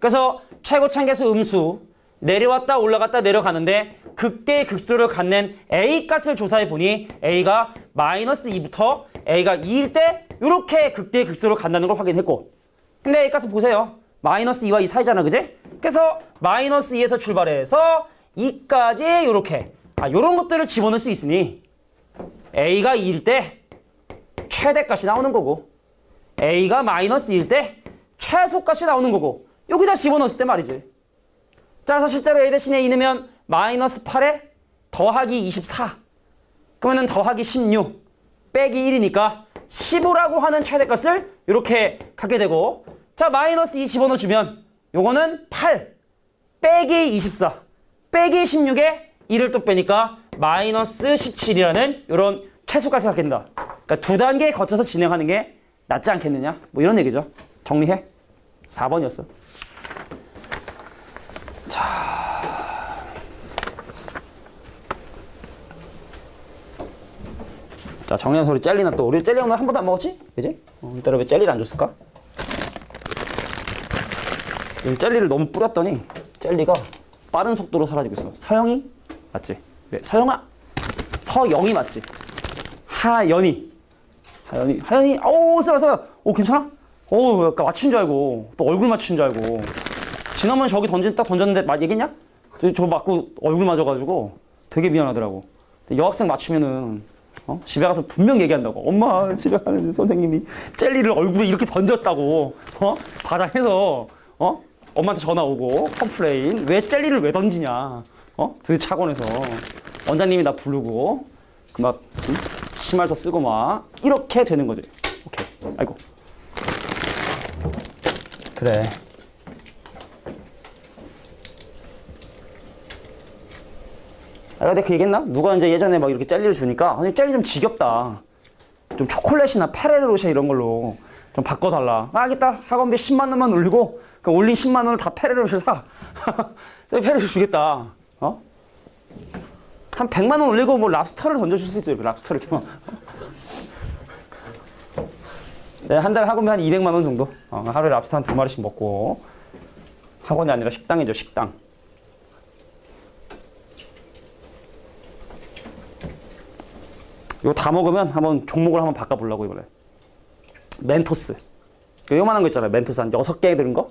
그래서 최고차계수 음수 내려왔다 올라갔다 내려가는데 극대의 극소를 갖는 A 값을 조사해 보니 A가 마이너스 2부터 A가 2일 때 이렇게 극대의 극소를 갖는다는 걸 확인했고, 근데 A 값을 보세요. 마이너스 2와 2 사이잖아, 그지? 그래서 마이너스 2에서 출발해서 2까지 이렇게 요런 것들을 집어넣을 수 있으니 A가 2일 때 최대값이 나오는 거고 A가 마이너스 2일 때 최소값이 나오는 거고, 여기다 집어넣었을 때 말이지. 자, 그래서 실제로 A 대신에 2 넣으면 마이너스 8에 더하기 24 그러면은 더하기 16 빼기 1이니까 15라고 하는 최대값을 이렇게 갖게 되고, 자, 마이너스 2 집어넣어주면 요거는 8 빼기 24 빼기 16에 1을 또 빼니까 마이너스 17이라는 이런 최소값을 갖게 된다. 그러니까 두 단계 거쳐서 진행하는 게 낫지 않겠느냐, 뭐 이런 얘기죠. 정리해. 4번이었어. 자, 정리한 소리 젤리나 또 우리 젤리 오늘 한 번도 안 먹었지? 그지? 이따가 왜 젤리를 안 줬을까? 젤리를 너무 뿌렸더니 젤리가 빠른 속도로 사라지고 있어. 서영이? 맞지? 네, 서영아? 서영이 맞지? 하연이. 오, 쓰라. 오, 괜찮아? 오, 약간 맞춘 줄 알고. 또 얼굴 맞춘 줄 알고. 지난번에 저기 딱 던졌는데 얘기했냐? 저 맞고 얼굴 맞아가지고 되게 미안하더라고. 여학생 맞추면은 집에 가서 분명 얘기한다고. 엄마, 집에 가는 선생님이 젤리를 얼굴에 이렇게 던졌다고. 바닥에서 엄마한테 전화 오고 컴플레인. 왜 젤리를 왜 던지냐? 도대체 학원에서 원장님이 나 부르고 막 심할서 쓰고 막 이렇게 되는 거지. 오케이. 아이고. 그래. 근데 그 얘기했나? 누가 이제 예전에 막 이렇게 젤리를 주니까 아니 젤리 좀 지겹다. 좀 초콜릿이나 페레로로쉐 이런 걸로 좀 바꿔달라. 알겠다. 학원비 10만 원만 올리고 그 올린 10만 원을 다 페레로로쉐 사. 페레로로쉐 주겠다. 한 100만 원 올리고 뭐 랍스터를 던져줄 수 있어요. 랍스터를 이렇게. 네, 한 달에 학원비 한 200만 원 정도. 하루에 랍스터 한 2마리씩 먹고. 학원이 아니라 식당이죠, 식당. 이거 다 먹으면 한번 종목을 한번 바꿔보려고 이번에. 멘토스. 요만한 거 있잖아요. 멘토스 한 6개 들은 거?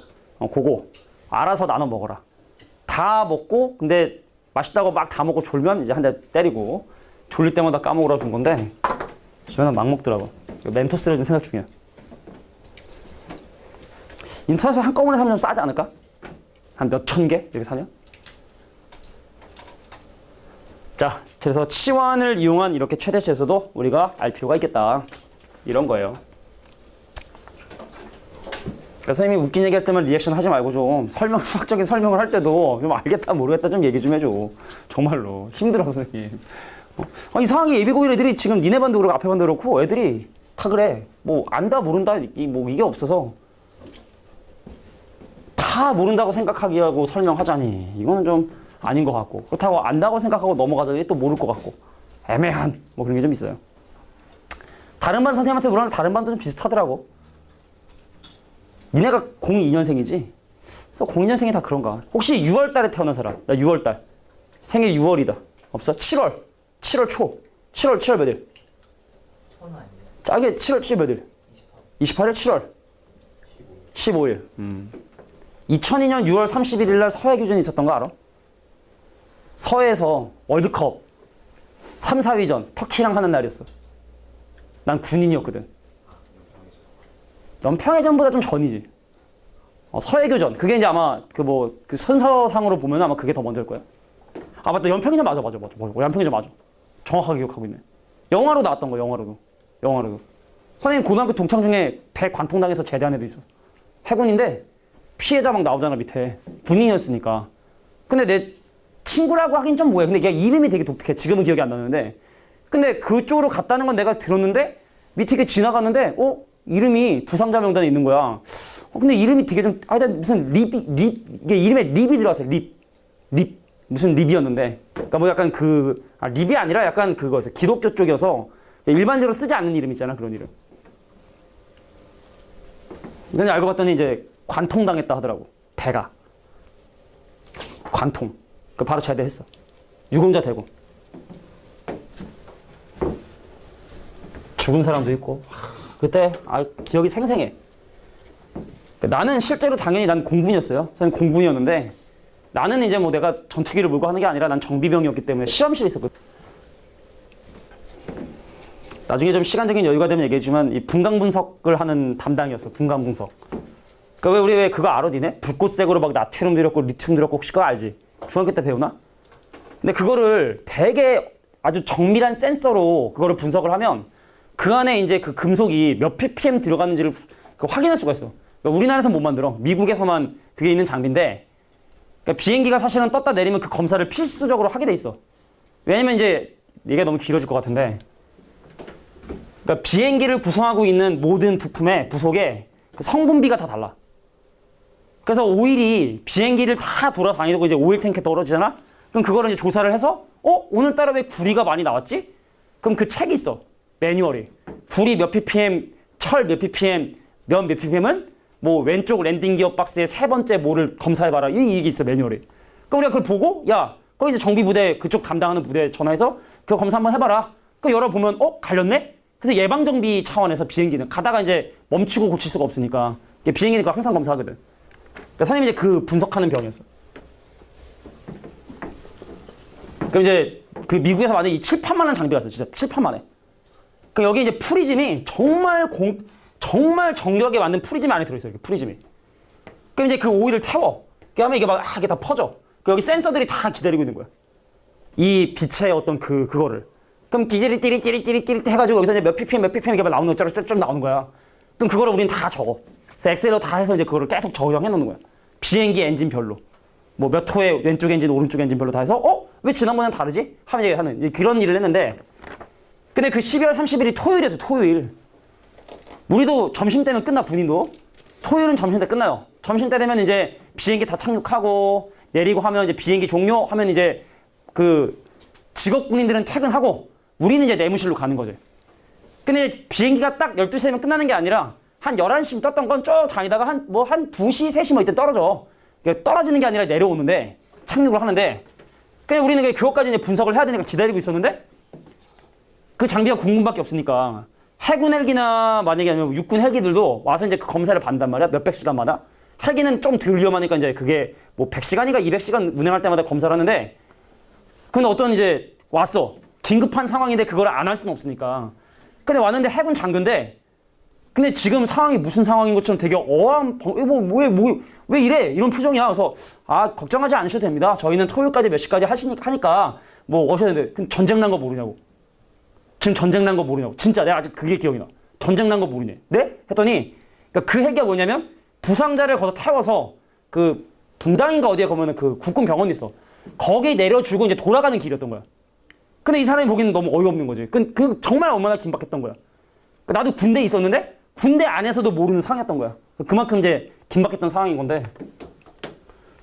그거 알아서 나눠 먹어라. 다 먹고 근데 맛있다고 막 다 먹고 졸면 이제 한 대 때리고, 졸릴 때마다 까먹으라 준 건데 주변은 막 먹더라고. 멘토스를 좀 생각 중이야. 인터넷에서 한꺼번에 사면 좀 싸지 않을까? 한 몇천 개 이렇게 사면? 자, 그래서 치환을 이용한 이렇게 최대치에서도 우리가 알 필요가 있겠다. 이런 거예요. 그래서 선생님이 웃긴 얘기할 때만 리액션 하지 말고 좀 수학적인 설명을 할 때도 좀 알겠다 모르겠다 좀 얘기 좀 해줘. 정말로 힘들어 선생님. 이상하게 예비고일 애들이 지금 니네 반도 그렇고 앞에 반도 그렇고 애들이 다 그래. 뭐 안다 모른다 뭐 이게 없어서 다 모른다고 생각하기하고 설명하자니 이거는 좀 아닌 것 같고, 그렇다고 안다고 생각하고 넘어가더니 또 모를 것 같고 애매한 뭐 그런 게 좀 있어요. 다른 반 선생님한테 물어봤는데 다른 반도 좀 비슷하더라고. 니네가 02년생이지? 그래서 02년생이 다 그런가? 혹시 6월 달에 태어난 사람? 나 6월 달. 생일 6월이다. 없어? 7월. 7월 초. 7월 몇 일? 짜게 7월 몇 일? 28일 7월. 15일. 2002년 6월 31일 날 서해 교전이 있었던 거 알아? 서해에서 월드컵 3, 4위전 터키랑 하는 날이었어. 난 군인이었거든. 연평해전보다 좀 전이지. 서해교전. 그게 이제 아마 그 순서상으로 보면 아마 그게 더 먼저일 거예요. 아, 맞다. 연평해전 맞아. 연평해전 맞아. 정확하게 기억하고 있네. 영화로 나왔던 거, 영화로도. 선생님 고등학교 동창 중에 배 관통당해서 제대한 애도 있어. 해군인데 피해자 막 나오잖아, 밑에. 군인이었으니까. 근데 내 친구라고 하긴 좀 뭐해. 근데 걔 이름이 되게 독특해. 지금은 기억이 안 나는데. 근데 그쪽으로 갔다는 건 내가 들었는데 밑에 이렇게 지나갔는데 이름이 부상자 명단에 있는 거야. 근데 이름이 되게 좀 무슨 이게 이름에 립이 들어갔어요. 립. 무슨 립이었는데. 그러니까 뭐 약간 립이 아니라 약간 그거였어. 기독교 쪽이어서 일반적으로 쓰지 않는 이름 있잖아. 그런 이름. 근데 알고 봤더니 이제 관통당했다 하더라고. 배가. 관통. 바로 제대했어. 유공자 되고. 죽은 사람도 있고. 그때 기억이 생생해. 나는 실제로 당연히 난 공군이었어요. 저는 공군이었는데 나는 이제 뭐 내가 전투기를 몰고 하는 게 아니라 난 정비병이었기 때문에 시험실에 있었거든. 나중에 좀 시간적인 여유가 되면 얘기해주지만 이 분광 분석을 하는 담당이었어. 분광 분석. 그러니까 우리 왜 그거 알아 니네? 불꽃색으로 막 나트륨 들었고 리튬 들었고 혹시 그거 알지? 중학교 때 배우나? 근데 그거를 되게 아주 정밀한 센서로 그거를 분석을 하면 그 안에 이제 그 금속이 몇 ppm 들어갔는지를 확인할 수가 있어. 그러니까 우리나라에서 못 만들어. 미국에서만 그게 있는 장비인데 그러니까 비행기가 사실은 떴다 내리면 그 검사를 필수적으로 하게 돼 있어. 왜냐면 이제 얘기가 너무 길어질 것 같은데 그러니까 비행기를 구성하고 있는 모든 부품의 부속에 그 성분비가 다 달라. 그래서 오일이 비행기를 다 돌아다니고 이제 오일 탱크에 떨어지잖아? 그럼 그거를 이제 조사를 해서 오늘따라 왜 구리가 많이 나왔지? 그럼 그 책이 있어. 매뉴얼이. 구리 몇 ppm, 철 몇 ppm, 몇 ppm은 뭐 왼쪽 랜딩 기어 박스의 세 번째 뭐를 검사해봐라. 이게 있어, 매뉴얼이. 그럼 우리가 그걸 보고 야, 거기 이제 정비부대 그쪽 담당하는 부대에 전화해서 그거 검사 한번 해봐라. 그 열어보면 갈렸네? 그래서 예방정비 차원에서 비행기는 가다가 이제 멈추고 고칠 수가 없으니까 비행기는 그거 항상 검사하거든. 그러니까 선생님이 이제 그 분석하는 병이었어. 그럼 이제 그 미국에서 만든 이 칠판만한 장비가 있어. 진짜 칠판만해. 그 여기 이제 프리즘이 정말 정교하게 만든 프리즘이 안에 들어있어요. 이렇게 프리즘이. 그럼 이제 그 오일을 태워. 그러면 이게 막 이게 다 퍼져. 여기 센서들이 다 기다리고 있는 거야. 이 빛의 어떤 그거를. 그럼 띠리띠리 해가지고 여기서 이제 몇 ppm 이렇게 막 나오는 거 쭉 나오는 거야. 그럼 그거를 우리는 다 적어. 그래서 엑셀로 다 해서 이제 그거를 계속 저장해 놓는 거야. 비행기 엔진별로. 뭐 몇 호의 왼쪽 엔진, 오른쪽 엔진별로 다 해서 왜 지난번엔 다르지? 하는 그런 일을 했는데 근데 그 12월 30일이 토요일이었어. 토요일. 우리도 점심때면 끝나. 군인도. 토요일은 점심때 끝나요. 점심때 되면 이제 비행기 다 착륙하고 내리고 하면 이제 비행기 종료하면 이제 그 직업 군인들은 퇴근하고 우리는 이제 내무실로 가는 거지. 근데 비행기가 딱 12시 되면 끝나는 게 아니라 한 11시쯤 떴던 건 쭉 다니다가 한 2시, 3시 뭐 이때 떨어져. 떨어지는 게 아니라 내려오는데 착륙을 하는데 그냥 우리는 그것까지 이제 분석을 해야 되니까 기다리고 있었는데 그 장비가 공군밖에 없으니까 해군 헬기나 만약에 아니면 육군 헬기들도 와서 이제 그 검사를 받는단 말이야. 몇백 시간마다. 헬기는 좀 덜 위험하니까 이제 그게 뭐 100시간인가 200시간 운행할 때마다 검사를 하는데 근데 어떤 이제 왔어. 긴급한 상황인데 그걸 안 할 수는 없으니까. 근데 왔는데 해군 장교인데 근데 지금 상황이 무슨 상황인 것처럼 되게 왜 이래? 이런 표정이야. 그래서 걱정하지 않으셔도 됩니다. 저희는 토요일까지 몇 시까지 하니까 뭐 오셔야 되는데 그럼 전쟁 난 거 모르냐고. 지금 전쟁 난 거 모르냐고. 진짜 내가 아직 그게 기억이 나. 전쟁 난 거 모르네. 네? 했더니 그러니까 그 헬기가 뭐냐면 부상자를 거기서 태워서 그 분당인가 어디에 가면은 그 국군 병원이 있어. 거기 내려주고 이제 돌아가는 길이었던 거야. 근데 이 사람이 보기에는 너무 어이없는 거지. 그 정말 얼마나 긴박했던 거야. 나도 군대에 있었는데 군대 안에서도 모르는 상황이었던 거야. 그만큼 이제 긴박했던 상황인 건데.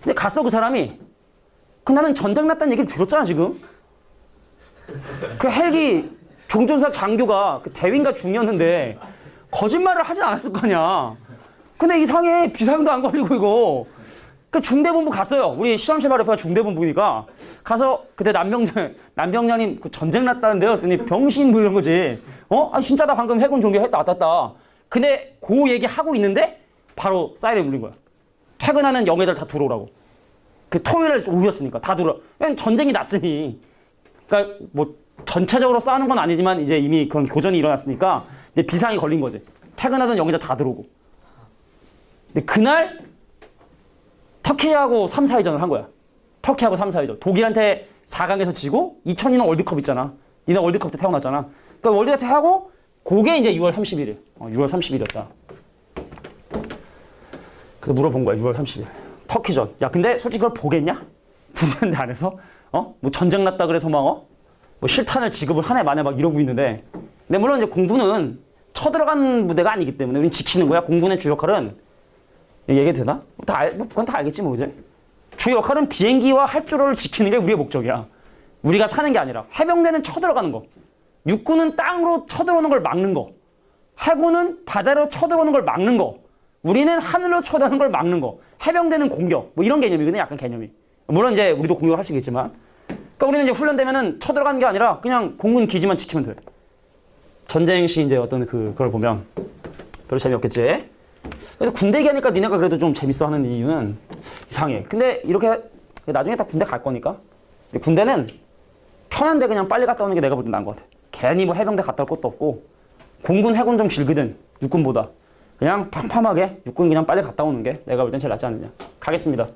근데 갔어 그 사람이. 나는 전쟁 났다는 얘기를 들었잖아 지금. 그 헬기 종전사 장교가 그 대위인가 중이었는데 거짓말을 하진 않았을 거 아니야. 근데 이상해. 비상도 안 걸리고 이거. 그 중대본부 갔어요. 우리 시험실 바로 옆에가 중대본부니까 가서 그때 남병장님 그 전쟁 났다는데요. 그랬더니 병신 뭐 이런 거지. 진짜 나 방금 해군 종교 왔다. 근데 그 얘기 하고 있는데 바로 사이렌 울린 거야. 퇴근하는 영예들 다 들어오라고. 그 토요일 오후였으니까 다 들어와. 왜냐면 전쟁이 났으니. 그러니까 뭐 전체적으로 싸우는 건 아니지만 이제 이미 그런 교전이 일어났으니까 이제 비상이 걸린 거지. 퇴근하던 영예들 다 들어오고. 근데 그날 터키하고 3, 4위전을 한 거야. 터키하고 3, 4위전. 독일한테 4강에서 지고 2002년 월드컵 있잖아. 니네 월드컵 때 태어났잖아. 그러니까 월드컵 때 하고 그게 이제 6월 31일. 6월 30일이었다. 그래서 물어본 거야. 6월 30일. 터키전. 야, 근데 솔직히 그걸 보겠냐? 부르는데 안에서 뭐 전쟁 났다 그래서 막 뭐 실탄을 지급을 하네 마네 막 이러고 있는데. 근데 물론 이제 공부는 쳐들어간 무대가 아니기 때문에 우린 지키는 거야. 공군의 주 역할은 얘기 되나? 그건 다 알겠지 뭐, 그지? 주 역할은 비행기와 활주로를 지키는 게 우리의 목적이야. 우리가 사는 게 아니라. 해병대는 쳐들어가는 거. 육군은 땅으로 쳐들어오는 걸 막는 거. 해군은 바다로 쳐들어오는 걸 막는 거. 우리는 하늘로 쳐들어오는 걸 막는 거. 해병대는 공격. 뭐 이런 개념이거든, 약간 개념이. 물론 이제 우리도 공격을 할 수 있겠지만. 그러니까 우리는 이제 훈련되면은 쳐들어가는 게 아니라 그냥 공군 기지만 지키면 돼. 전쟁 시 이제 어떤 그걸 보면 별로 재미없겠지. 그래서 군대 얘기하니까 니네가 그래도 좀 재밌어 하는 이유는 이상해. 근데 이렇게 나중에 다 군대 갈 거니까. 근데 군대는 편한데 그냥 빨리 갔다 오는 게 내가 볼 땐 나은 것 같아. 괜히 뭐 해병대 갔다 올 것도 없고 공군, 해군 좀 길거든. 육군보다. 그냥 팜팜하게 육군 그냥 빨리 갔다 오는 게 내가 볼 땐 제일 낫지 않느냐. 가겠습니다.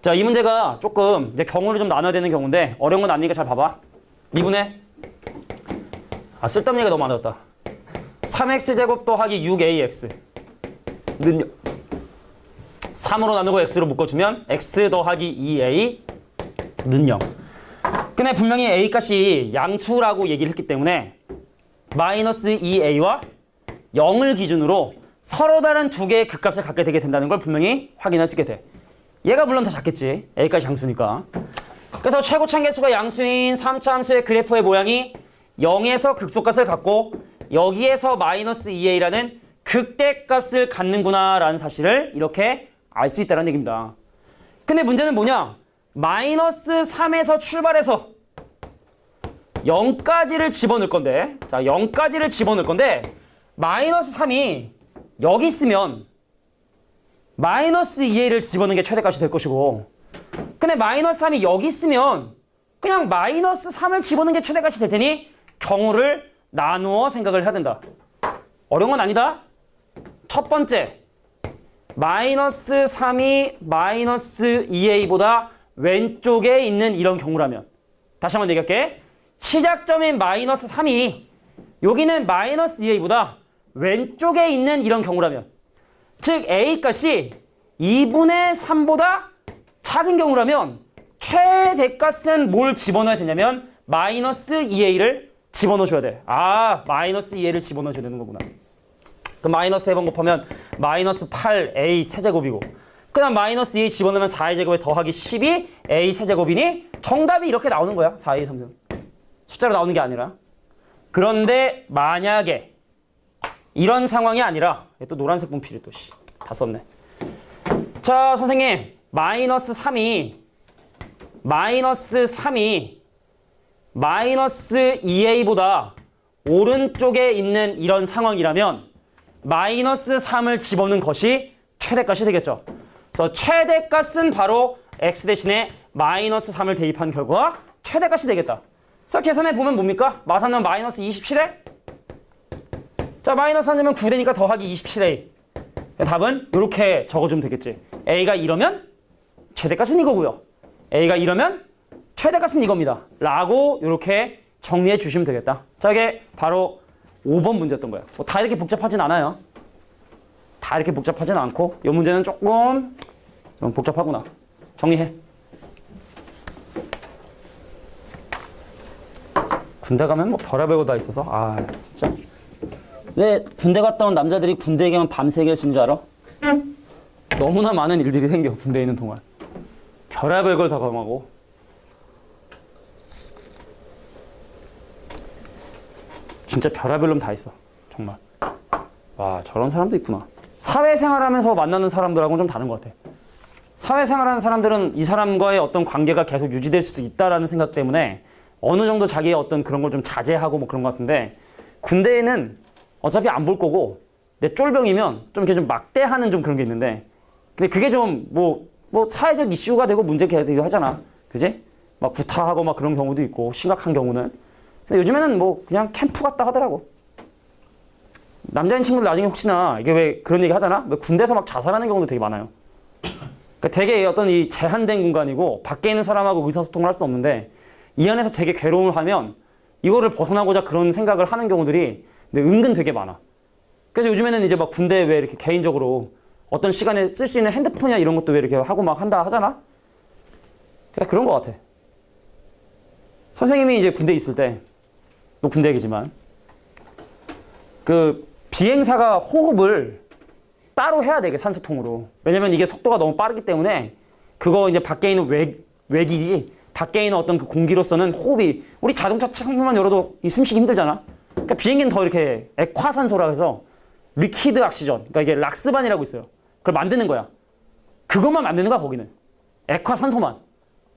자, 이 문제가 조금 이제 경우를 좀 나눠야 되는 경우인데 어려운 건 아니니까 잘 봐봐. 미분의 쓸데없는 얘기가 너무 많아졌다. 3x제곱 더하기 6ax 는 3으로 나누고 x로 묶어주면 x 더하기 2a는 0. 근데 분명히 a 값이 양수라고 얘기를 했기 때문에 마이너스 2a와 0을 기준으로 서로 다른 두 개의 극값을 갖게 되게 된다는 걸 분명히 확인할 수 있게 돼. 얘가 물론 더 작겠지. a까지 양수니까. 그래서 최고참 개수가 양수인 3차 함수의 그래프의 모양이 0에서 극소값을 갖고 여기에서 마이너스 2a라는 극대값을 갖는구나 라는 사실을 이렇게 알 수 있다는 얘기입니다. 근데 문제는 뭐냐? 마이너스 3에서 출발해서 0까지를 집어넣을 건데, 자, 0까지를 집어넣을 건데 마이너스 3이 여기 있으면 마이너스 2a를 집어넣는 게 최대값이 될 것이고, 근데 마이너스 3이 여기 있으면 그냥 마이너스 3을 집어넣는 게 최대값이 될 테니 경우를 나누어 생각을 해야 된다. 어려운 건 아니다. 첫 번째, 마이너스 3이 마이너스 2a보다 왼쪽에 있는 이런 경우라면, 다시 한번 얘기할게. 시작점인 마이너스 3이 여기는 마이너스 2a보다 왼쪽에 있는 이런 경우라면, 즉 a값이 2분의 3보다 작은 경우라면 최대값은 뭘 집어넣어야 되냐면 마이너스 2a를 집어넣어줘야 돼. 마이너스 2a를 집어넣어줘야 되는 거구나. 그럼 마이너스 3번 곱하면 마이너스 8a 세제곱이고, 그 다음 마이너스 2a 집어넣으면 4a 제곱에 더하기 12a 세제곱이니 정답이 이렇게 나오는 거야. 4a 3등. 숫자로 나오는 게 아니라. 그런데 만약에 이런 상황이 아니라, 또 노란색 분필이 또 다 썼네. 자, 선생님, 마이너스 3이 마이너스 2a보다 오른쪽에 있는 이런 상황이라면 마이너스 3을 집어넣는 것이 최대값이 되겠죠. 그래서 최대값은 바로 x 대신에 마이너스 3을 대입한 결과 최대값이 되겠다. 그래서 계산해 보면 뭡니까? 마삼면 마이너스 27에? 자, 마이너스 3이면 9되니까 더하기 27a. 답은 이렇게 적어주면 되겠지. a가 이러면 최대값은 이거고요. a가 이러면 최대값은 이겁니다. 라고 이렇게 정리해 주시면 되겠다. 자, 이게 바로 5번 문제였던 거예요. 다 이렇게 복잡하진 않아요. 다 이렇게 복잡하진 않고 이 문제는 조금 복잡하구나. 정리해. 군대 가면 뭐 별의별 거 다 있어서 진짜. 왜 군대 갔다 온 남자들이 군대 얘기하면 밤새 얘기할 수 있는 줄 알아? 너무나 많은 일들이 생겨, 군대에 있는 동안. 별의별 걸 다 경험하고. 진짜 별의별 놈 다 있어. 정말. 와, 저런 사람도 있구나. 사회생활하면서 만나는 사람들하고는 좀 다른 것 같아. 사회생활하는 사람들은 이 사람과의 어떤 관계가 계속 유지될 수도 있다라는 생각 때문에 어느 정도 자기의 어떤 그런 걸 좀 자제하고 뭐 그런 것 같은데, 군대에는 어차피 안 볼 거고 내 쫄병이면 좀 이렇게 좀 막대하는 좀 그런 게 있는데, 근데 그게 좀 뭐 사회적 이슈가 되고 문제가 되기도 하잖아. 그지? 막 구타하고 막 그런 경우도 있고 심각한 경우는. 근데 요즘에는 뭐 그냥 캠프 같다 하더라고. 남자인 친구들 나중에 혹시나 이게 왜 그런 얘기 하잖아? 왜 군대에서 막 자살하는 경우도 되게 많아요. 그러니까 되게 어떤 이 제한된 공간이고 밖에 있는 사람하고 의사소통을 할 수 없는데 이 안에서 되게 괴로움을 하면 이거를 벗어나고자 그런 생각을 하는 경우들이 은근 되게 많아. 그래서 요즘에는 이제 막 군대에 왜 이렇게 개인적으로 어떤 시간에 쓸 수 있는 핸드폰이나 이런 것도 왜 이렇게 하고 막 한다 하잖아? 그냥 그런 것 같아. 선생님이 이제 군대에 있을 때, 너 군대 얘기지만, 그 비행사가 호흡을 따로 해야 되게 산소통으로. 왜냐면 이게 속도가 너무 빠르기 때문에 그거 이제 밖에 있는 외기지, 밖에 있는 어떤 그 공기로서는 호흡이, 우리 자동차 창문만 열어도 이 숨쉬기 힘들잖아? 그러니까 비행기는 더 이렇게 액화산소라 해서 리퀴드 옥시전, 그러니까 이게 락스반이라고 있어요. 그걸 만드는 거야. 그것만 만드는 거야, 거기는. 액화산소만.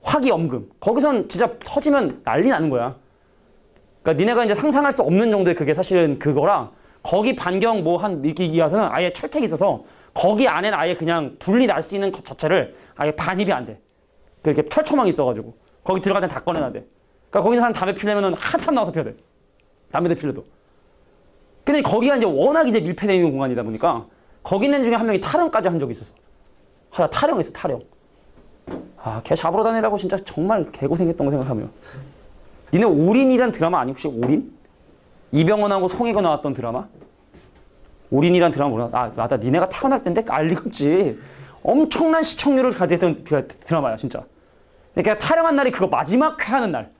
화기엄금. 거기선 진짜 터지면 난리 나는 거야. 그러니까 니네가 이제 상상할 수 없는 정도의 그게 사실은 그거랑 거기 반경 뭐 한 밀기기 와서는 아예 철책이 있어서 거기 안에는 아예 그냥 분리 날 수 있는 것 자체를 아예 반입이 안 돼. 그렇게 철조망이 있어가지고 거기 들어갈 땐 다 꺼내놔야 돼. 그러니까 거기 사람 담배 피려면 한참 나와서 피워야 돼. 담배도 피려도. 근데 거기가 이제 워낙 이제 밀폐되어 있는 공간이다 보니까 거기 있는 중에 한 명이 탈영까지 한 적이 있었어. 하다 탈영했어, 탈영. 아, 걔 잡으러 다니라고 진짜 정말 개고생했던 거 생각하면. 니네 올인이란 드라마 아니 혹시 올인? 이병헌하고 송혜교 나왔던 드라마? 올인이란 드라마 몰라? 아, 맞다. 니네가 태어날 때인데 알 리가 없지. 엄청난 시청률을 가졌던 그 드라마야, 진짜. 그러니까 탈영한 날이 그거 마지막 회 하는 날.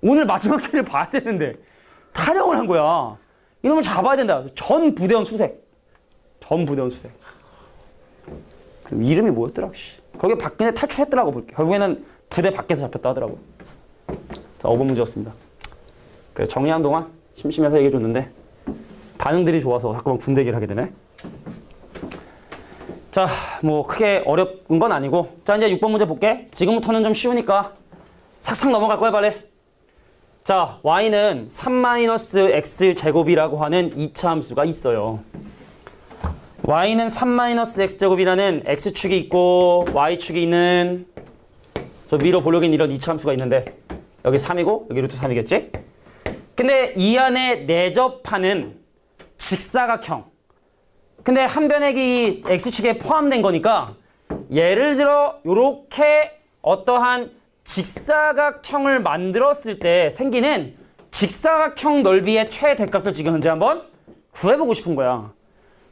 오늘 마지막 회를 봐야 되는데 탈영을 한 거야. 이놈을 잡아야 된다. 전 부대원 수색. 전 부대원 수색. 이름이 뭐였더라? 거기 밖에 탈출했더라고 볼게. 결국에는 부대 밖에서 잡혔다 하더라고. 자, 5번 문제였습니다. 그래, 정리한 동안 심심해서 얘기해줬는데 반응들이 좋아서 자꾸만 군대 얘기를 하게 되네. 자, 뭐 크게 어려운 건 아니고 자, 이제 6번 문제 볼게. 지금부터는 좀 쉬우니까 삭삭 넘어갈 거야, 빨리. 자, y는 3-x제곱이라고 하는 2차 함수가 있어요. y는 3-x제곱이라는 x축이 있고 y축이 있는, 저 위로 보려긴 이런 2차 함수가 있는데 여기 3이고 여기 루트 3이겠지? 근데 이 안에 내접하는 직사각형, 근데 한 변액이 x축에 포함된 거니까 예를 들어 요렇게 어떠한 직사각형을 만들었을 때 생기는 직사각형 넓이의 최대값을 지금 현재 한번 구해보고 싶은 거야.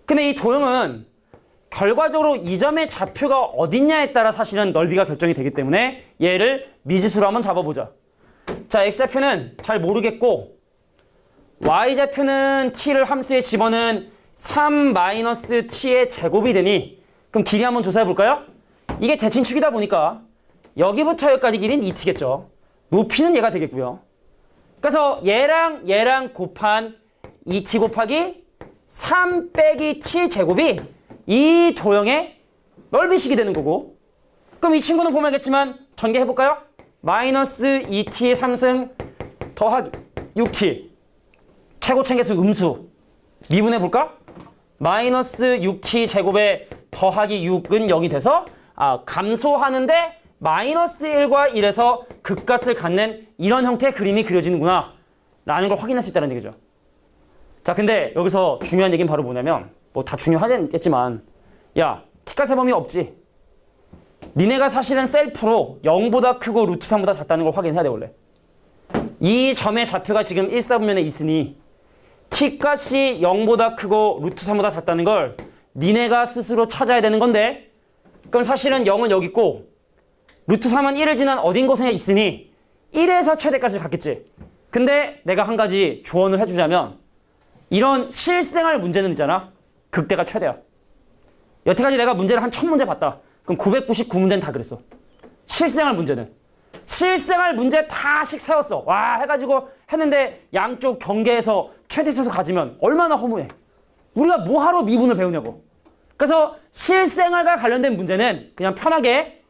근데 이 도형은 결과적으로 이 점의 좌표가 어딨냐에 따라 사실은 넓이가 결정이 되기 때문에 얘를 미지수로 한번 잡아보자. 자, x좌표는 잘 모르겠고 y좌표는 t를 함수에 집어넣은 3-t의 제곱이 되니 그럼 길이 한번 조사해볼까요? 이게 대칭축이다 보니까 여기부터 여기까지 길이는 2t겠죠. 높이는 얘가 되겠고요. 그래서 얘랑 곱한 2t 곱하기 3 빼기 t 제곱이 이 도형의 넓이식이 되는 거고, 그럼 이 친구는 보면 알겠지만 전개해볼까요? 마이너스 2t의 3승 더하기 6t 최고층계수 음수 미분해볼까? 마이너스 6t 제곱에 더하기 6은 0이 돼서 감소하는데 마이너스 1과 1에서 극값을 갖는 이런 형태의 그림이 그려지는구나 라는 걸 확인할 수 있다는 얘기죠. 자, 근데 여기서 중요한 얘기는 바로 뭐냐면 뭐 다 중요하겠지만 야, t값의 범위 없지. 니네가 사실은 셀프로 0보다 크고 루트 3보다 작다는 걸 확인해야 돼. 원래 이 점의 좌표가 지금 1사분면에 있으니 t값이 0보다 크고 루트 3보다 작다는 걸 니네가 스스로 찾아야 되는 건데, 그럼 사실은 0은 여기 있고 루트 3은 1을 지난 어딘 곳에 있으니 1에서 최대값을 갖겠지. 근데 내가 한 가지 조언을 해주자면 이런 실생활 문제는 있잖아. 극대가 최대야. 여태까지 내가 문제를 한 1000문제 봤다. 그럼 999문제는 다 그랬어. 실생활 문제는. 실생활 문제 다씩 세웠어. 와 해가지고 했는데 양쪽 경계에서 최대쳐서 가지면 얼마나 허무해. 우리가 뭐하러 미분을 배우냐고. 그래서 실생활과 관련된 문제는 그냥 편하게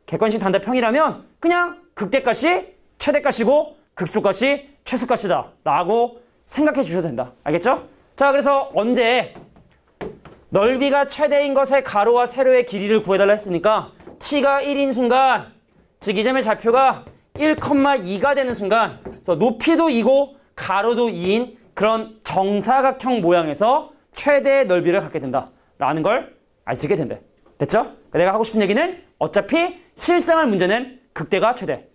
객관식 단답형이라면 그냥 극대값이 최대값이고 극소값이 최소값이다 라고 생각해 주셔도 된다. 알겠죠? 자, 그래서 언제 넓이가 최대인 것의 가로와 세로의 길이를 구해달라 했으니까 t가 1인 순간, 즉 이 점의 좌표가 1,2가 되는 순간, 그래서 높이도 2고 가로도 2인 그런 정사각형 모양에서 최대의 넓이를 갖게 된다 라는 걸 알 수 있게 된대. 됐죠? 내가 하고 싶은 얘기는 어차피 실생활 문제는 극대가 최대,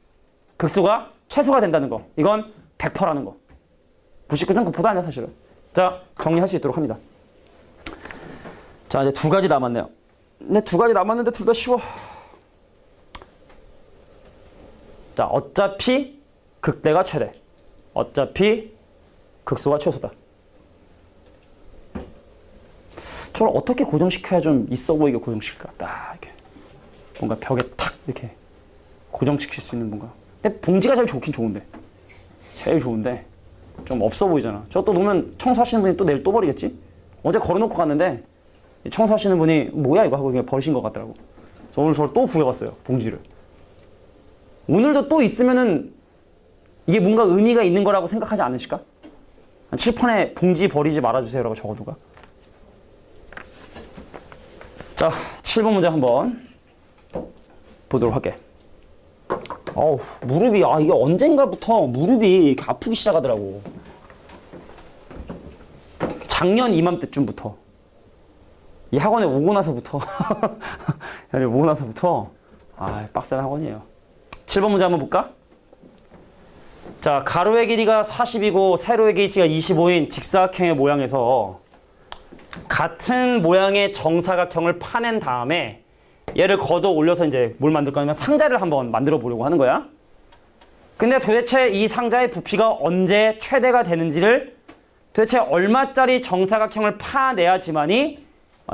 극소가 최소가 된다는 거. 이건 100%라는 거. 99.9%도 아니야 사실은. 자, 정리할 수 있도록 합니다. 자, 이제 두 가지 남았네요. 근데 두 가지 남았는데 둘 다 쉬워. 자, 어차피 극대가 최대, 어차피 극소가 최소다. 저걸 어떻게 고정시켜야 좀 있어 보이게 고정시킬까? 딱 이렇게 뭔가 벽에 탁 이렇게 고정시킬 수 있는 뭔가. 근데 봉지가 제일 좋긴 좋은데, 제일 좋은데 좀 없어 보이잖아. 저 또 놓으면 청소하시는 분이 또 내일 또 버리겠지? 어제 걸어놓고 갔는데 청소하시는 분이 뭐야 이거 하고 그냥 버리신 것 같더라고. 그래서 오늘 저를 또 구해봤어요, 봉지를. 오늘도 또 있으면은 이게 뭔가 의미가 있는 거라고 생각하지 않으실까? 칠판에 봉지 버리지 말아주세요라고 적어두가. 자, 7번 문제 한번 보도록 할게. 어우, 무릎이, 이게 언젠가부터 무릎이 이렇게 아프기 시작하더라고. 작년 이맘때쯤부터. 이 학원에 오고 나서부터. 오고 나서부터. 빡센 학원이에요. 7번 문제 한번 볼까? 자, 가로의 길이가 40이고 세로의 길이가 25인 직사각형의 모양에서 같은 모양의 정사각형을 파낸 다음에 얘를 걷어 올려서 이제 뭘 만들 거냐면 상자를 한번 만들어 보려고 하는 거야. 근데 도대체 이 상자의 부피가 언제 최대가 되는지를, 도대체 얼마짜리 정사각형을 파내야지만이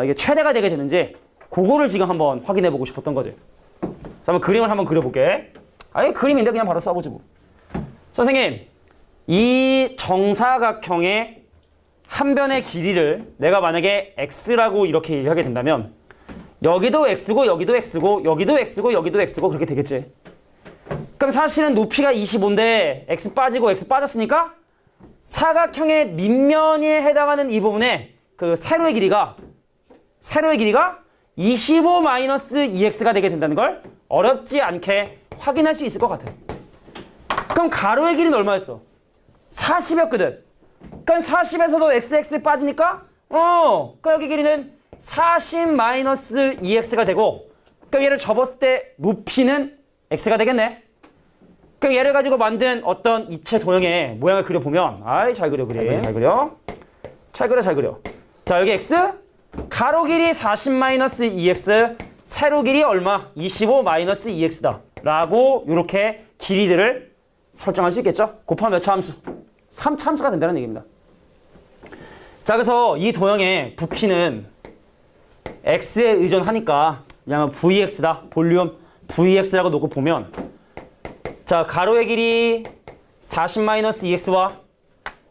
이게 최대가 되게 되는지 그거를 지금 한번 확인해 보고 싶었던 거지. 그래서 한번 그림을 한번 그려볼게. 그림인데 그냥 바로 써보지 뭐. 선생님, 이 정사각형의 한 변의 길이를 내가 만약에 x라고 이렇게 얘기하게 된다면 여기도 x고 여기도 x고 여기도 x고 여기도 x고 그렇게 되겠지. 그럼 사실은 높이가 25인데 x 빠지고 x 빠졌으니까 사각형의 밑면에 해당하는 이 부분에 그 세로의 길이가 25-2x가 되게 된다는 걸 어렵지 않게 확인할 수 있을 것 같아. 그럼 가로의 길이는 얼마였어? 40이었거든. 그럼 40에서도 xx를 빠지니까 그럼 여기 길이는 40-2x가 되고, 그럼 얘를 접었을 때 높이는 x가 되겠네. 그럼 얘를 가지고 만든 어떤 이체 도형의 모양을 그려보면 잘 그려 그림. 잘 그려. 자, 여기 x, 가로 길이 40-2x, 세로 길이 얼마? 25-2x다 라고 이렇게 길이들을 설정할 수 있겠죠? 곱하면 몇 차 함수? 3차 함수가 된다는 얘기입니다. 자, 그래서 이 도형의 부피는 x에 의존하니까 그냥 vx다. 볼륨 vx라고 놓고 보면, 자, 가로의 길이 40-2x와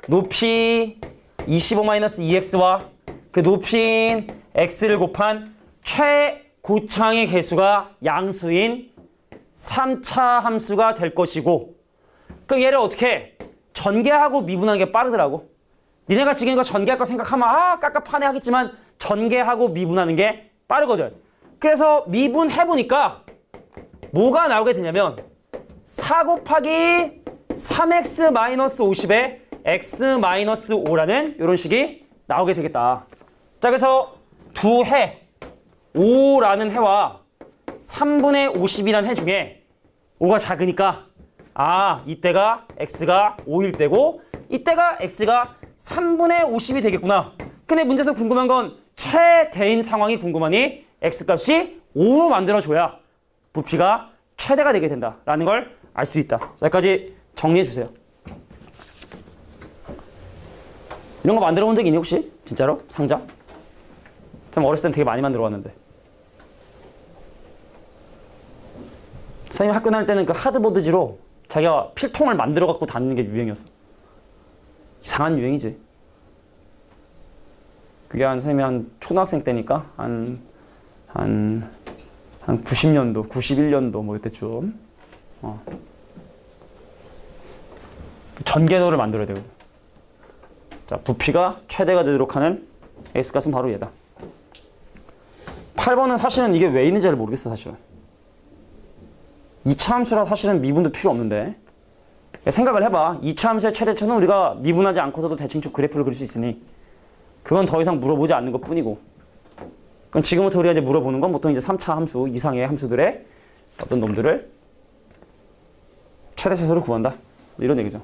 높이 25-2x와 그 높이인 x를 곱한 최고창의 개수가 양수인 3차 함수가 될 것이고, 그럼 얘를 어떻게 전개하고 미분하는 게 빠르더라고. 니네가 지금 이거 전개할 거 생각하면 깝깝하네 하겠지만 전개하고 미분하는 게 빠르거든. 그래서 미분해보니까 뭐가 나오게 되냐면 4 곱하기 3x-50에 x-5라는 이런 식이 나오게 되겠다. 자, 그래서 두 해, 5라는 해와 3분의 50이라는 해 중에 5가 작으니까 이때가 x가 5일 때고 이때가 x가 3분의 50이 되겠구나. 근데 문제에서 궁금한 건 최대인 상황이 궁금하니 x값이 5로 만들어줘야 부피가 최대가 되게 된다라는 걸 알 수 있다. 자, 여기까지 정리해 주세요. 이런 거 만들어 본 적 있니 혹시? 진짜로? 상자? 참 어렸을 땐 되게 많이 만들어 왔는데. 선생님 학교 다닐 때는 그 하드보드지로 자기가 필통을 만들어 갖고 다니는 게 유행이었어. 이상한 유행이지. 그게 선생님이 한 초등학생 때니까 한 90년도, 91년도 뭐 이때쯤. 전개도를 만들어야 되거든. 자, 부피가 최대가 되도록 하는 x값은 바로 얘다. 8번은 사실은 이게 왜 있는지 잘 모르겠어, 사실은. 2차 함수라 사실은 미분도 필요 없는데. 생각을 해봐. 2차 함수의 최대차는 우리가 미분하지 않고서도 대칭축 그래프를 그릴 수 있으니 그건 더 이상 물어보지 않는 것 뿐이고. 그럼 지금부터 우리가 이제 물어보는 건 보통 이제 3차 함수 이상의 함수들의 어떤 놈들을 최대차수로 구한다. 이런 얘기죠.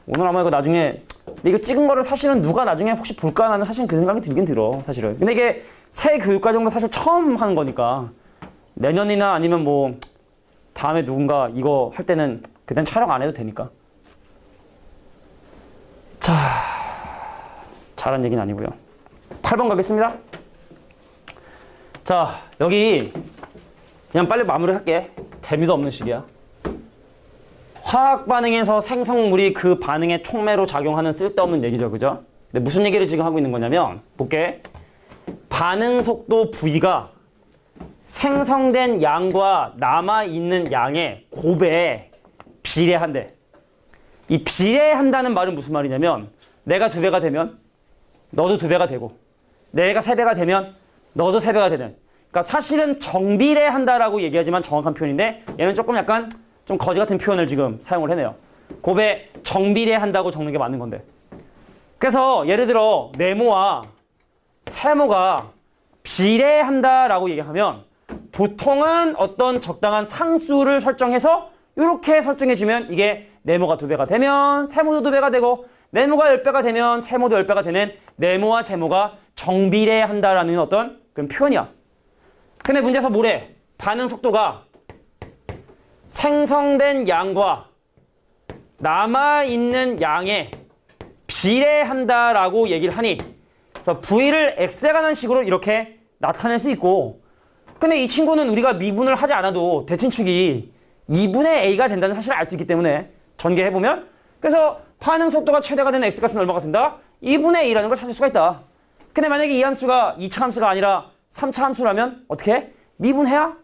오늘 아마 이거 나중에 근데 이거 찍은 거를 사실은 누가 나중에 혹시 볼까 하는 사실 그 생각이 들긴 들어. 사실은. 근데 이게 새 교육과정도 사실 처음 하는 거니까 내년이나 아니면 뭐 다음에 누군가 이거 할 때는 그땐 촬영 안 해도 되니까. 자, 잘한 얘기는 아니고요. 8번 가겠습니다. 자, 여기 그냥 빨리 마무리할게. 재미도 없는 식이야. 화학 반응에서 생성물이 그 반응의 촉매로 작용하는 쓸데없는 얘기죠. 그죠? 근데 무슨 얘기를 지금 하고 있는 거냐면 볼게. 반응 속도 V가 생성된 양과 남아있는 양의 곱에 비례한대. 이 비례한다는 말은 무슨 말이냐면 내가 2배가 되면 너도 2배가 되고 내가 3배가 되면 너도 3배가 되는. 그러니까 사실은 정비례한다라고 얘기하지만 정확한 표현인데 얘는 조금 약간 좀 거지 같은 표현을 지금 사용을 해내요. 곱에 정비례한다고 적는 게 맞는 건데. 그래서 예를 들어 네모와 세모가 비례한다라고 얘기하면 보통은 어떤 적당한 상수를 설정해서 이렇게 설정해주면 이게 네모가 2배가 되면 세모도 2배가 되고 네모가 10배가 되면 세모도 10배가 되는 네모와 세모가 정비례한다라는 어떤 그런 표현이야. 근데 문제에서 뭐래? 반응 속도가 생성된 양과 남아있는 양에 비례한다라고 얘기를 하니 그래서 V를 X에 관한 식으로 이렇게 나타낼 수 있고 근데 이 친구는 우리가 미분을 하지 않아도 대칭축이 2분의 A가 된다는 사실을 알 수 있기 때문에 전개해보면 그래서 반응 속도가 최대가 되는 X값은 얼마가 된다? 2분의 A라는 걸 찾을 수가 있다. 근데 만약에 이 함수가 2차 함수가 아니라 3차 함수라면 어떻게 해? 미분해야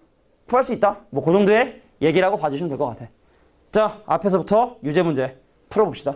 구할 수 있다. 뭐 그 정도의 얘기라고 봐주시면 될 것 같아. 자, 앞에서부터 유제 문제 풀어봅시다.